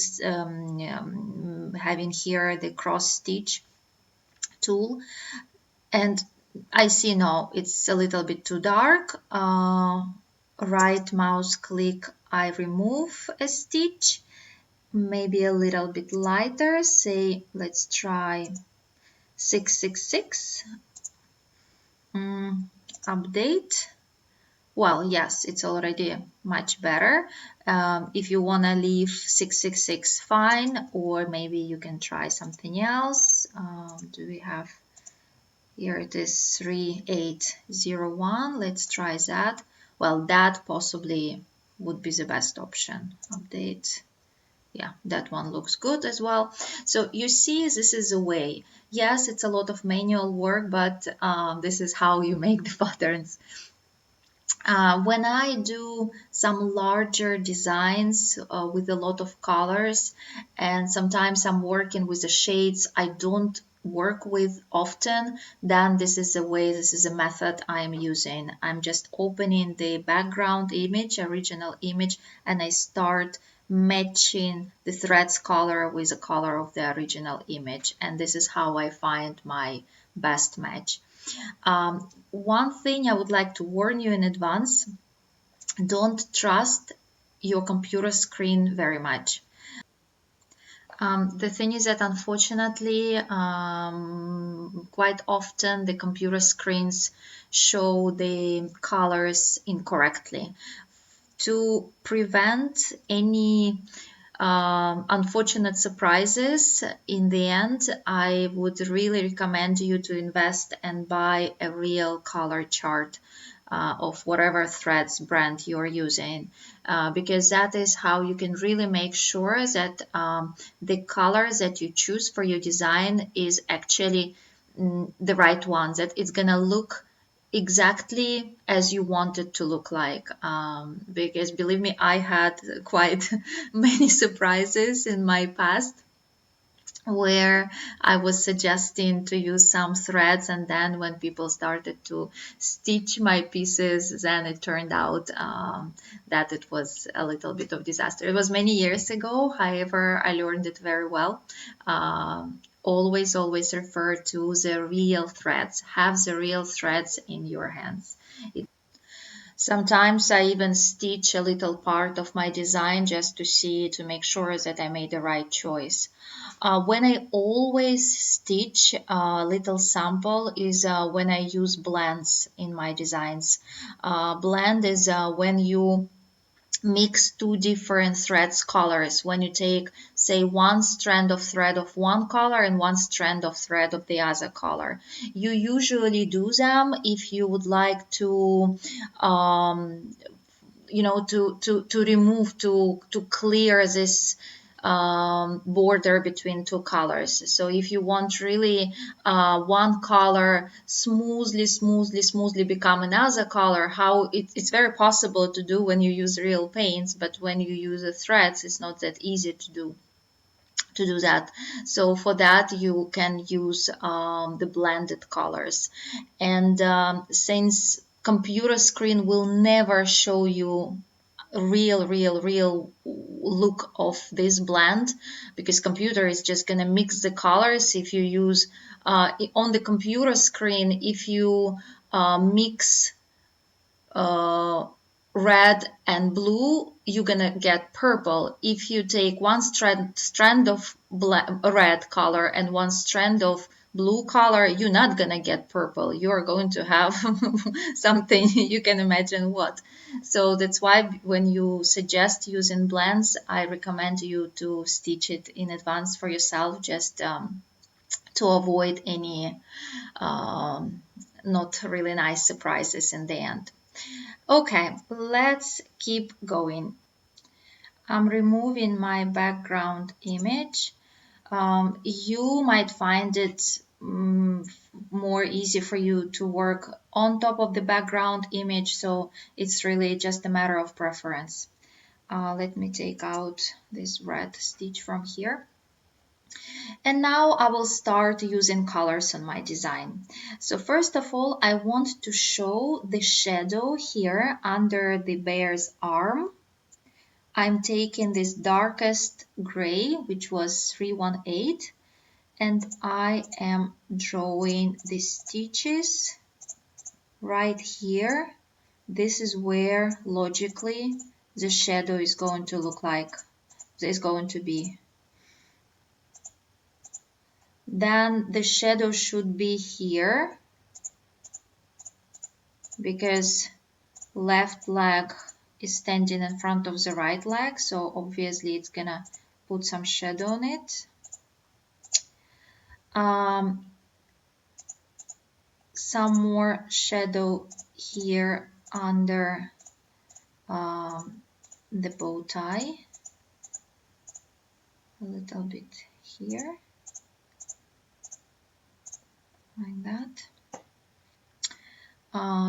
having here the cross stitch tool. And I see now it's a little bit too dark. Right mouse click, I remove a stitch, maybe a little bit lighter, say let's try 666. Update. Well, yes, it's already much better. If you want to leave 666, fine, or maybe you can try something else. Do we have, here it is 3801. Let's try that. Well, that possibly would be the best option. Update. Yeah, that one looks good as well. So you see, this is a way. Yes, it's a lot of manual work, but this is how you make the patterns. When I do some larger designs with a lot of colors, and sometimes I'm working with the shades I don't work with often, then this is the way, this is a method I'm using. I'm just opening the background image, original image, and I start matching the threads color with the color of the original image. And this is how I find my best match. One thing I would like to warn you in advance, don't trust your computer screen very much. The thing is that unfortunately, quite often the computer screens show the colors incorrectly. To prevent any unfortunate surprises in the end, I would really recommend you to invest and buy a real color chart of whatever threads brand you're using, because that is how you can really make sure that the colors that you choose for your design is actually the right ones, that it's gonna look exactly as you want it to look like, because believe me, I had quite many surprises in my past where I was suggesting to use some threads, and then when people started to stitch my pieces, then it turned out that it was a little bit of disaster. It was many years ago, however, I learned it very well. Always refer to the real threads. Have the real threads in your hands. Sometimes I even stitch a little part of my design just to see, to make sure that I made the right choice. When I always stitch a little sample is when I use blends in my designs. Blend is when you mix two different threads colors, when you take, say, one strand of thread of one color and one strand of thread of the other color. You usually do them if you would like to to remove, to clear this border between two colors. So if you want really one color smoothly become another color, how it's very possible to do when you use real paints, but when you use the threads, it's not that easy to do that. So for that you can use the blended colors. And since computer screen will never show you real look of this blend, because computer is just gonna mix the colors. If you use on the computer screen, if you mix red and blue, you're gonna get purple. If you take one strand of red color and one strand of blue color, you're not gonna get purple. You're going to have something, you can imagine what. So that's why when you suggest using blends, I recommend you to stitch it in advance for yourself, just to avoid any not really nice surprises in the end. Okay, let's keep going. I'm removing my background image. You might find it more easy for you to work on top of the background image, so it's really just a matter of preference. Let me take out this red stitch from here. And now I will start using colors on my design. So first of all, I want to show the shadow here under the bear's arm. I'm taking this darkest gray, which was 318, and I am drawing the stitches right here. This is where logically the shadow is going to look like, is going to be. Then the shadow should be here, because left leg is standing in front of the right leg, so obviously it's gonna put some shadow on it. Some more shadow here under the bow tie, a little bit here, like that.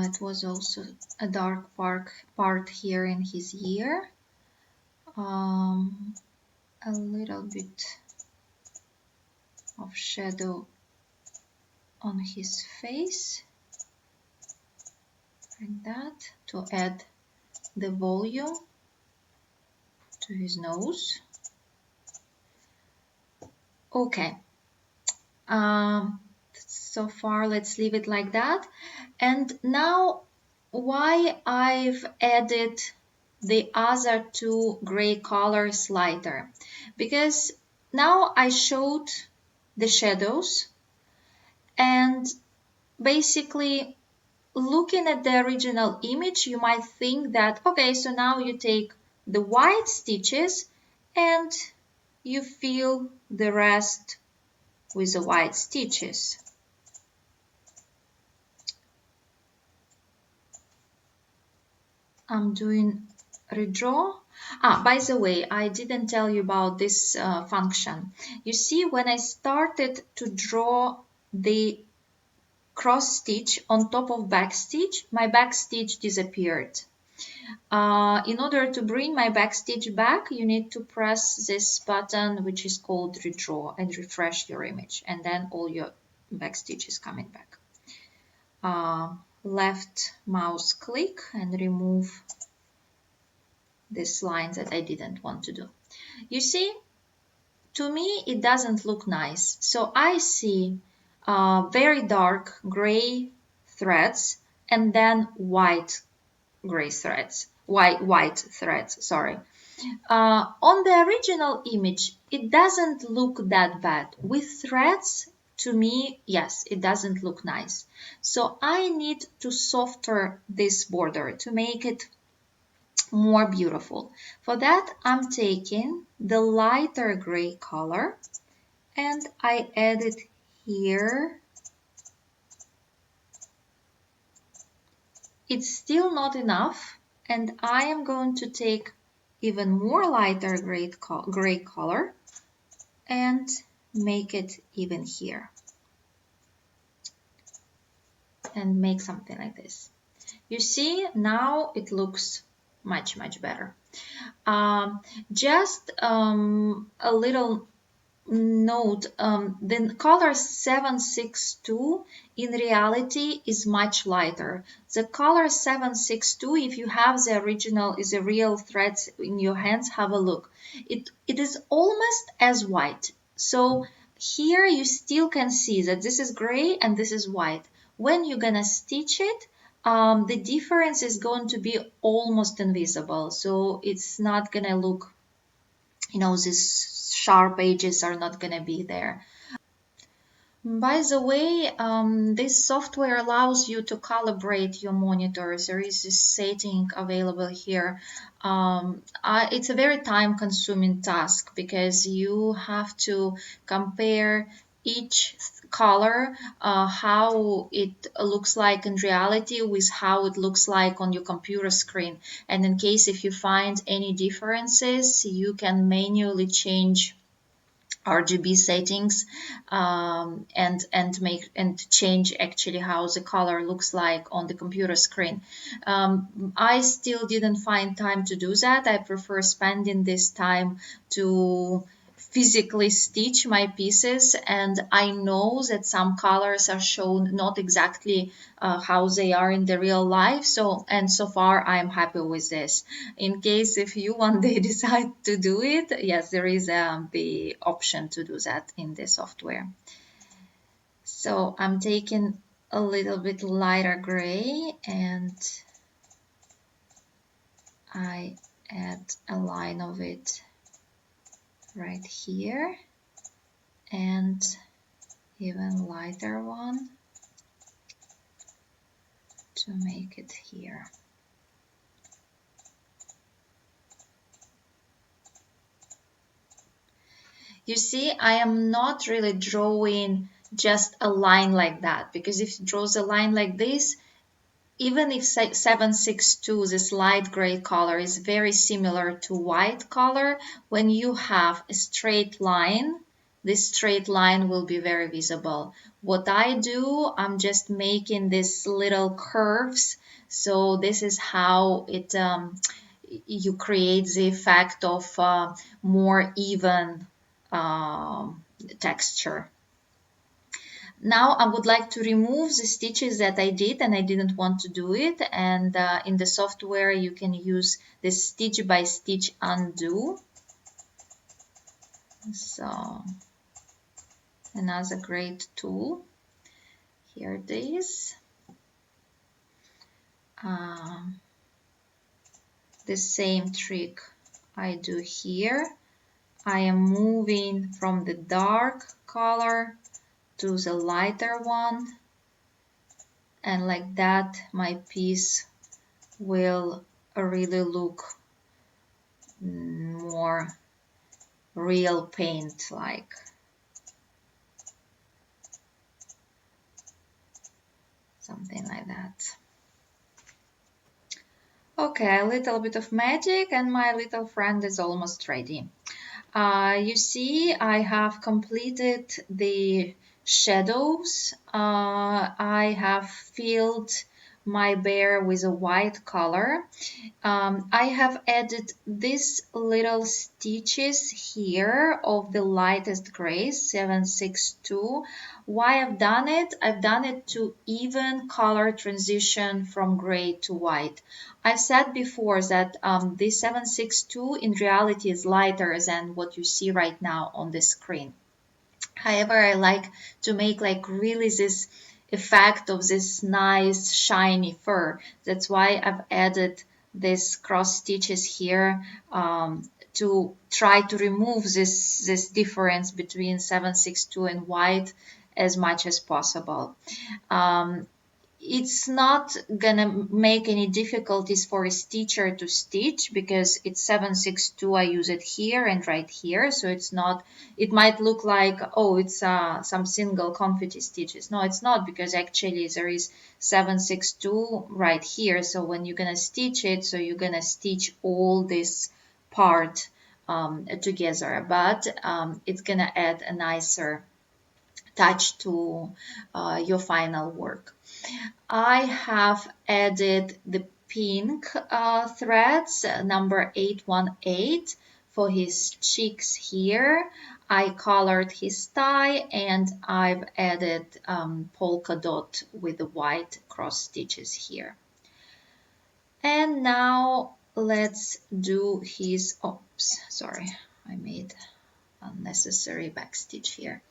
It was also a dark part here in his ear. A little bit of shadow on his face, like that, to add the volume to his nose. Okay, so far let's leave it like that. And now, why I've added the other two gray colors lighter? Because now I showed the shadows, and basically looking at the original image, you might think that, okay, so now you take the white stitches and you fill the rest with the white stitches. I'm doing redraw. By the way, I didn't tell you about this function. You see, when I started to draw the cross stitch on top of back stitch, my back stitch disappeared. In order to bring my back stitch back, you need to press this button, which is called redraw, and refresh your image, and then all your back stitch is coming back. Left mouse click and remove this line that I didn't want to do. You see, to me it doesn't look nice. So I see very dark gray threads and then white gray threads, white threads, sorry. On the original image, it doesn't look that bad. With threads, to me, yes, it doesn't look nice. So I need to soften this border to make it more beautiful. For that, I'm taking the lighter gray color and I add it here. It's still not enough, and I am going to take even more lighter gray color and make it even here and make something like this. You see, now it looks much better. Just a little note, the color 762 in reality is much lighter. The color 762, if you have the original, is a real threads in your hands, have a look. It is almost as white. So here you still can see that this is gray and this is white. When you're gonna stitch it, the difference is going to be almost invisible. So it's not gonna look, you know, these sharp edges are not gonna be there. By the way, this software allows you to calibrate your monitors. There is this setting available here. It's a very time-consuming task because you have to compare each color, how it looks like in reality with how it looks like on your computer screen. And in case if you find any differences, you can manually change RGB settings and change actually how the color looks like on the computer screen. I still didn't find time to do that. I prefer spending this time to physically stitch my pieces, and I know that some colors are shown not exactly how they are in the real life, so far I'm happy with this. In case if you one day decide to do it, yes, there is the option to do that in the software. So I'm taking a little bit lighter gray and I add a line of it right here and even lighter one to make it here. You see, I am not really drawing just a line like that, because if it draws a line like this, even if 762, this light gray color is very similar to white color, when you have a straight line, this straight line will be very visible. What I do, I'm just making these little curves. So this is how it you create the effect of more even texture. Now I would like to remove the stitches that I did and I didn't want to do it, and in the software you can use the stitch by stitch undo. So another great tool. Here it is. The same trick I do here. I am moving from the dark color to the lighter one, and like that my piece will really look more real paint like. Something like that. Okay, a little bit of magic and my little friend is almost ready. You see, I have completed the shadows. I have filled my bear with a white color. I have added these little stitches here of the lightest gray, 762. Why I've done it? I've done it to even color transition from gray to white. I've said before that the 762 in reality is lighter than what you see right now on the screen. However, I like to make like really this effect of this nice shiny fur. That's why I've added this cross stitches here to try to remove this difference between 762 and white as much as possible. It's not gonna make any difficulties for a stitcher to stitch because it's 762. I use it here and right here, so it's not, it might look like, oh, it's some single confetti stitches. No, it's not, because actually there is 762 right here. So when you're gonna stitch it, so you're gonna stitch all this part together, but it's gonna add a nicer touch to your final work. I have added the pink threads, number 818, for his cheeks here. I colored his tie and I've added polka dot with the white cross stitches here. And now let's do his, oops, sorry, I made unnecessary backstitch here.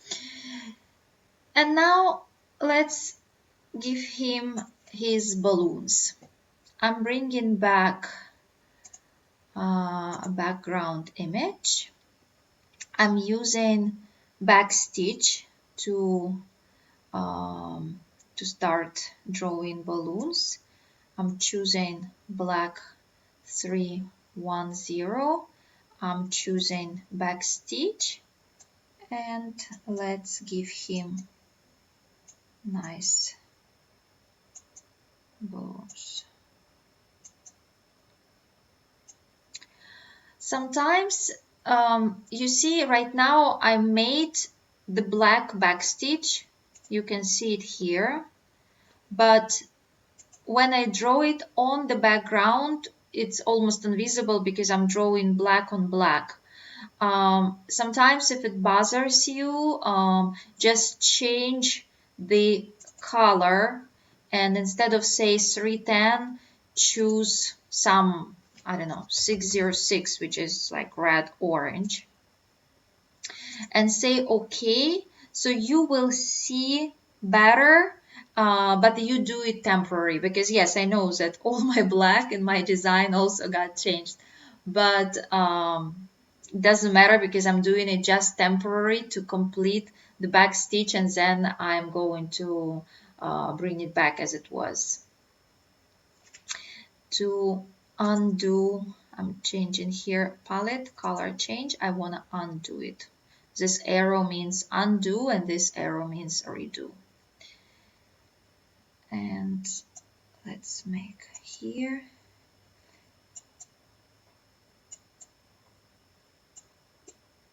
And now let's give him his balloons. I'm bringing back a background image. I'm using backstitch to start drawing balloons. I'm choosing black 310. I'm choosing backstitch, and let's give him nice balloons. Sometimes you see right now I made the black backstitch. You can see it here, but when I draw it on the background, it's almost invisible because I'm drawing black on black. Sometimes if it bothers you, just change the color, and instead of say 310, choose some, I don't know, 606, which is like red orange, and say okay. So you will see better, but you do it temporary, because yes, I know that all my black in my design also got changed, but doesn't matter because I'm doing it just temporary to complete the back stitch, and then I'm going to bring it back as it was. To undo, I'm changing here palette color change. I want to undo it. This arrow means undo and this arrow means redo. And let's make here.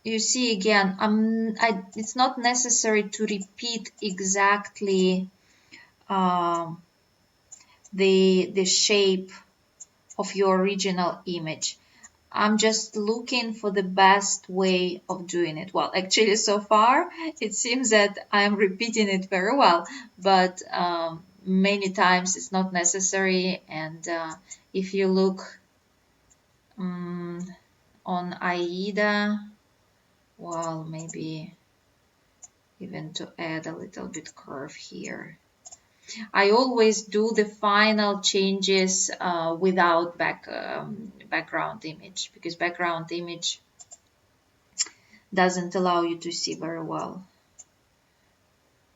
You see again, it's not necessary to repeat exactly the shape of your original image. I'm just looking for the best way of doing it. Well, actually, so far, it seems that I'm repeating it very well, but many times it's not necessary. And if you look on AIDA, well, maybe even to add a little bit curve here. I always do the final changes without background image, because background image doesn't allow you to see very well.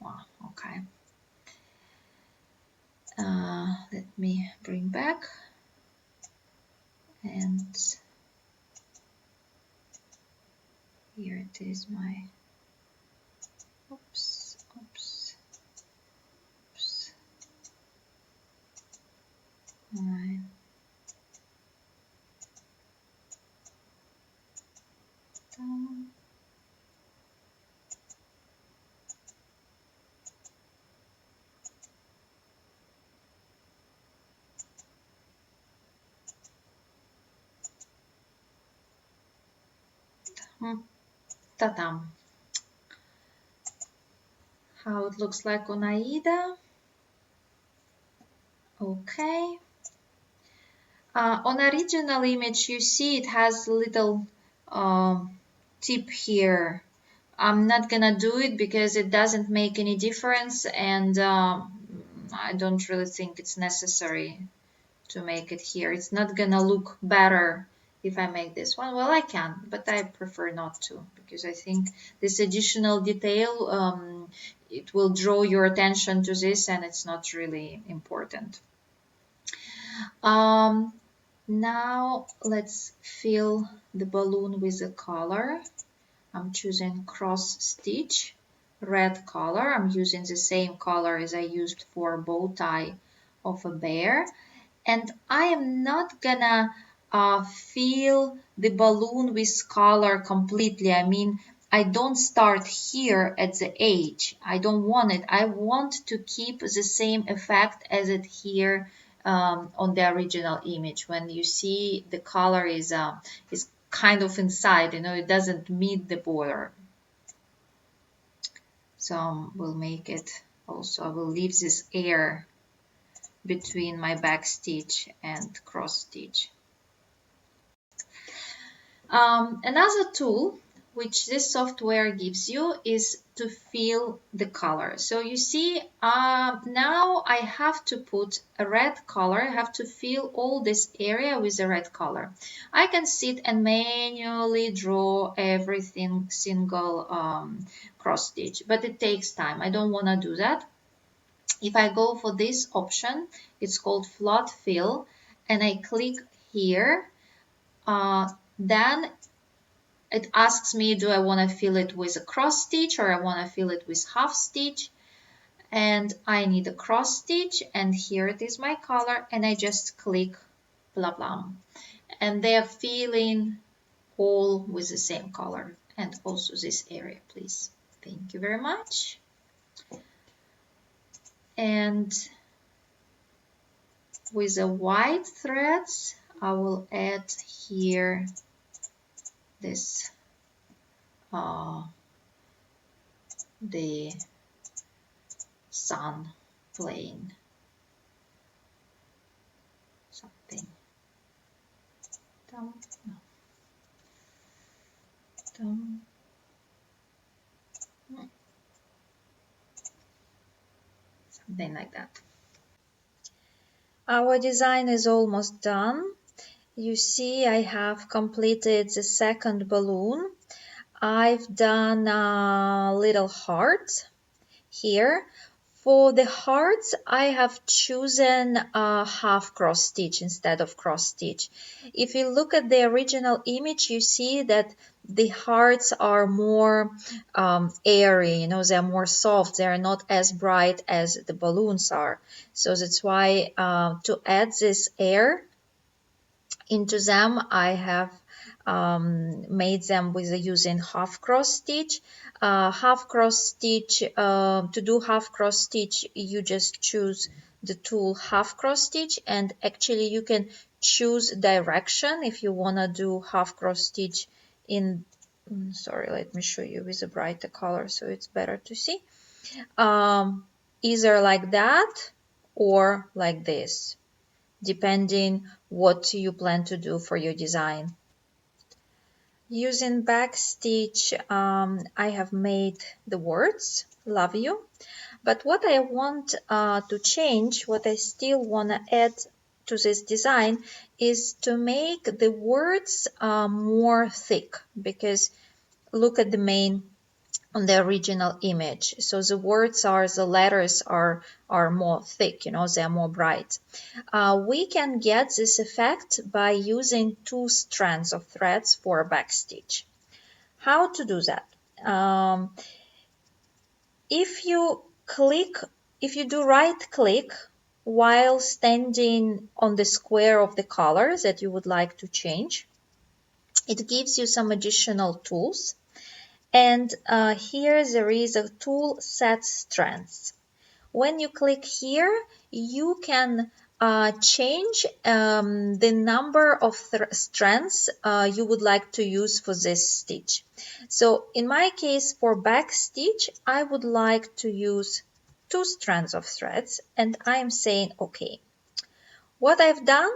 Wow, okay. Let me bring back, and here it is my, oops. All right. Down. Ta-dam. How it looks like on AIDA. Okay. On original image, you see it has a little tip here I'm not gonna do it because it doesn't make any difference, and I don't really think it's necessary to make it here. It's not gonna look better if I make this one. Well, I can, but I prefer not to, because I think this additional detail, it will draw your attention to this, and it's not really important. Now let's fill the balloon with a color. I'm choosing cross stitch, red color. I'm using the same color as I used for bow tie of a bear. And I am not gonna fill the balloon with color completely. I mean, I don't start here at the edge. I don't want it. I want to keep the same effect as it here on the original image. When you see the color is kind of inside, you know, it doesn't meet the border. So we'll make it also, I will leave this air between my back stitch and cross stitch. Another tool which this software gives you is to fill the color. So you see, now I have to put a red color. I have to fill all this area with a red color. I can sit and manually draw everything single cross stitch, but it takes time. I don't want to do that. If I go for this option, it's called float fill, and I click here, then it asks me, do I want to fill it with a cross stitch or I want to fill it with half stitch? And I need a cross stitch, and here it is my color, and I just click blah blah. And they are filling all with the same color, and also this area, please. Thank you very much. And with the white threads, I will add here this the sun plane, something. Something like that. Our design is almost done. You see, I have completed the second balloon. I've done a little heart here. For the hearts, I have chosen a half cross stitch instead of cross stitch. If you look at the original image, you see that the hearts are more airy, you know, they're more soft, they're not as bright as the balloons are. So that's why to add this air into them, I have made them with using half cross stitch. Half cross stitch, to do half cross stitch, you just choose the tool half cross stitch, and actually you can choose direction if you want to do half cross stitch in, sorry, let me show you with a brighter color so it's better to see. Either like that or like this, depending what you plan to do for your design. Using back stitch, I have made the words love you, but what I want to change, what I still want to add to this design is to make the words more thick, because look at the main on the original image. So the words are, the letters are more thick, you know, they're more bright. We can get this effect by using 2 strands of threads for a back stitch. How to do that? If you do right click while standing on the square of the color that you would like to change, it gives you some additional tools. And here there is a tool set strands. When you click here, you can change the number of strands you would like to use for this stitch. So in my case, for back stitch, I would like to use 2 strands of threads, and I'm saying OK. What I've done,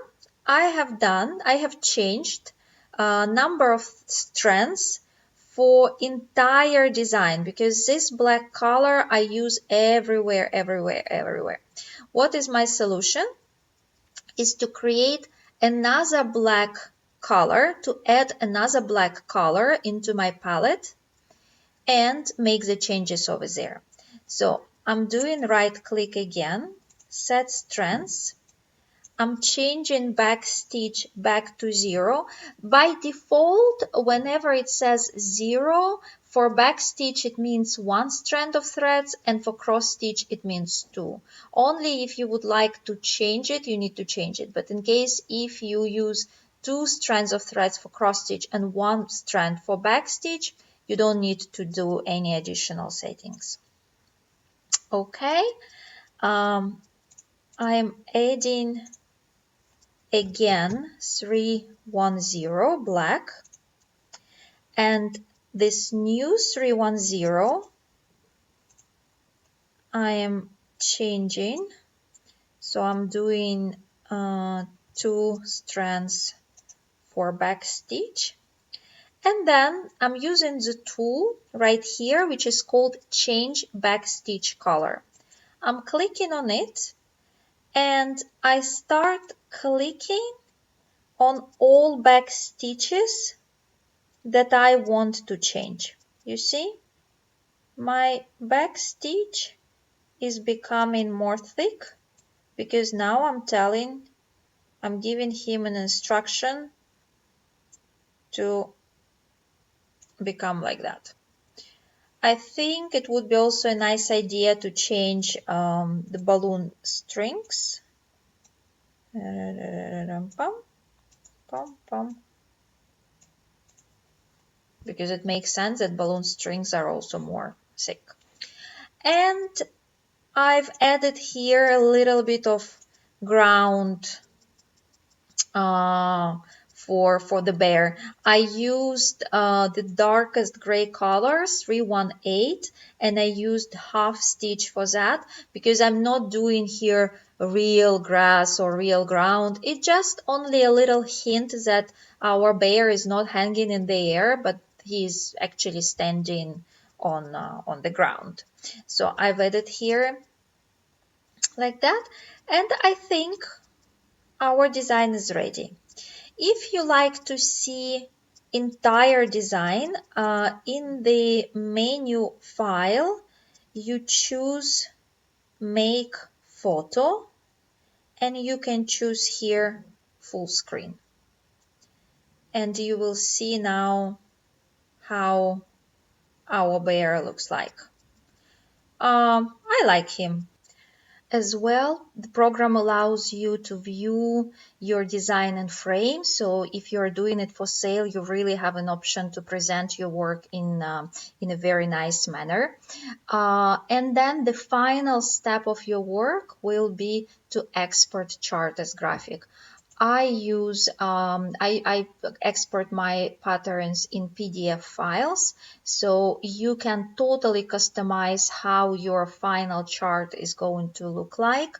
I have changed number of strands for entire design, because this black color I use everywhere, everywhere, everywhere. What is my solution? Is to create another black color, to add another black color into my palette and make the changes over there. So I'm doing right click again, set strengths. I'm changing back stitch back to 0. By default, whenever it says 0, for back stitch it means 1 strand of threads, and for cross stitch it means 2. Only if you would like to change it, you need to change it. But in case if you use 2 strands of threads for cross stitch and 1 strand for back stitch, you don't need to do any additional settings. Okay, I'm adding again 310 black, and this new 310 I am changing, so I'm doing 2 strands for back stitch, and then I'm using the tool right here which is called change back stitch color. I'm clicking on it and I start clicking on all back stitches that I want to change. You see, my back stitch is becoming more thick because now I'm giving him an instruction to become like that. I think it would be also a nice idea to change the balloon strings. Because it makes sense that balloon strings are also more thick. And I've added here a little bit of ground for the bear. I used the darkest gray color, 318, and I used half stitch for that because I'm not doing here real grass or real ground. It's just only a little hint that our bear is not hanging in the air, but he's actually standing on the ground. So I've added here like that, and I think our design is ready. If you like to see entire design, in the menu file, you choose make photo and you can choose here full screen. And you will see now how our bear looks like. I like him. As well, the program allows you to view your design in frame. So if you're doing it for sale, you really have an option to present your work in a very nice manner. And then the final step of your work will be to export chart as graphic. I export my patterns in PDF files, so you can totally customize how your final chart is going to look like.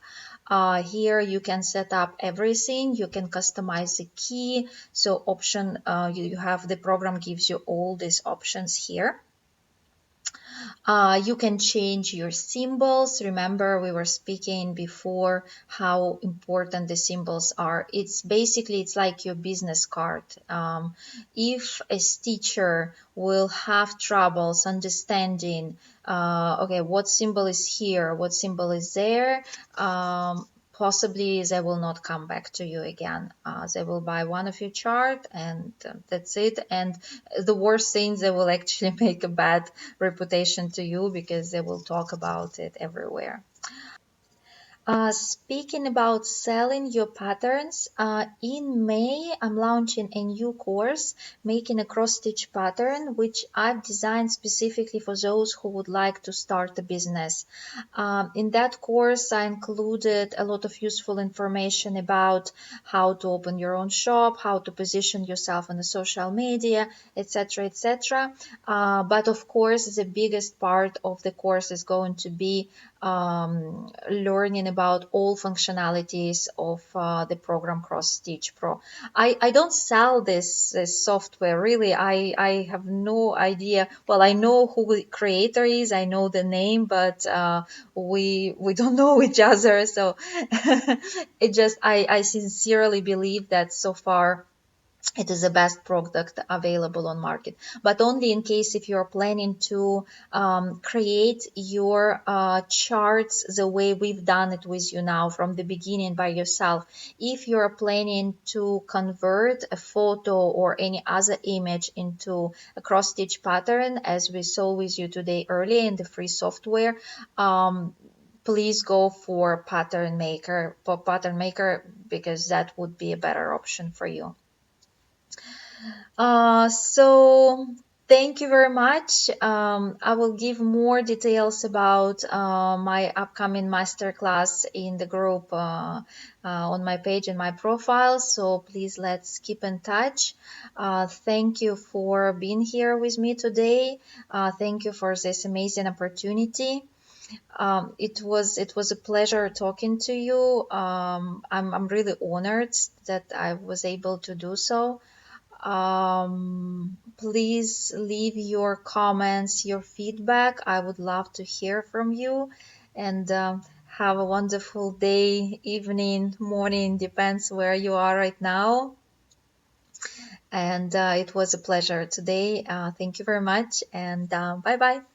Here you can set up everything. You can customize the key. So option, you have the program gives you all these options here. You can change your symbols. Remember, we were speaking before how important the symbols are. It's like your business card. If a stitcher will have troubles understanding, okay, what symbol is here, what symbol is there, possibly they will not come back to you again. They will buy one of your chart and that's it. And the worst thing, they will actually make a bad reputation to you because they will talk about it everywhere. Speaking about selling your patterns, in May I'm launching a new course, making a cross-stitch pattern, which I've designed specifically for those who would like to start a business. In that course, I included a lot of useful information about how to open your own shop, how to position yourself on the social media, etc., etc. But of course, the biggest part of the course is going to be learning about all functionalities of the program Cross Stitch Pro. I don't sell this software really. I have no idea. Well, I know who the creator is. I know the name, but we don't know each other. So it just I sincerely believe that so far it is the best product available on market, but only in case if you're planning to create your charts the way we've done it with you now from the beginning by yourself. If you're planning to convert a photo or any other image into a cross stitch pattern, as we saw with you today earlier in the free software, please go for pattern maker, because that would be a better option for you. So thank you very much. I will give more details about my upcoming masterclass in the group on my page and my profile. So please let's keep in touch. Thank you for being here with me today. Thank you for this amazing opportunity. It was a pleasure talking to you. I'm really honored that I was able to do so. Please leave your comments, your feedback. I would love to hear from you. And have a wonderful day, evening, morning, depends where you are right now. And it was a pleasure today. Thank you very much, and bye bye.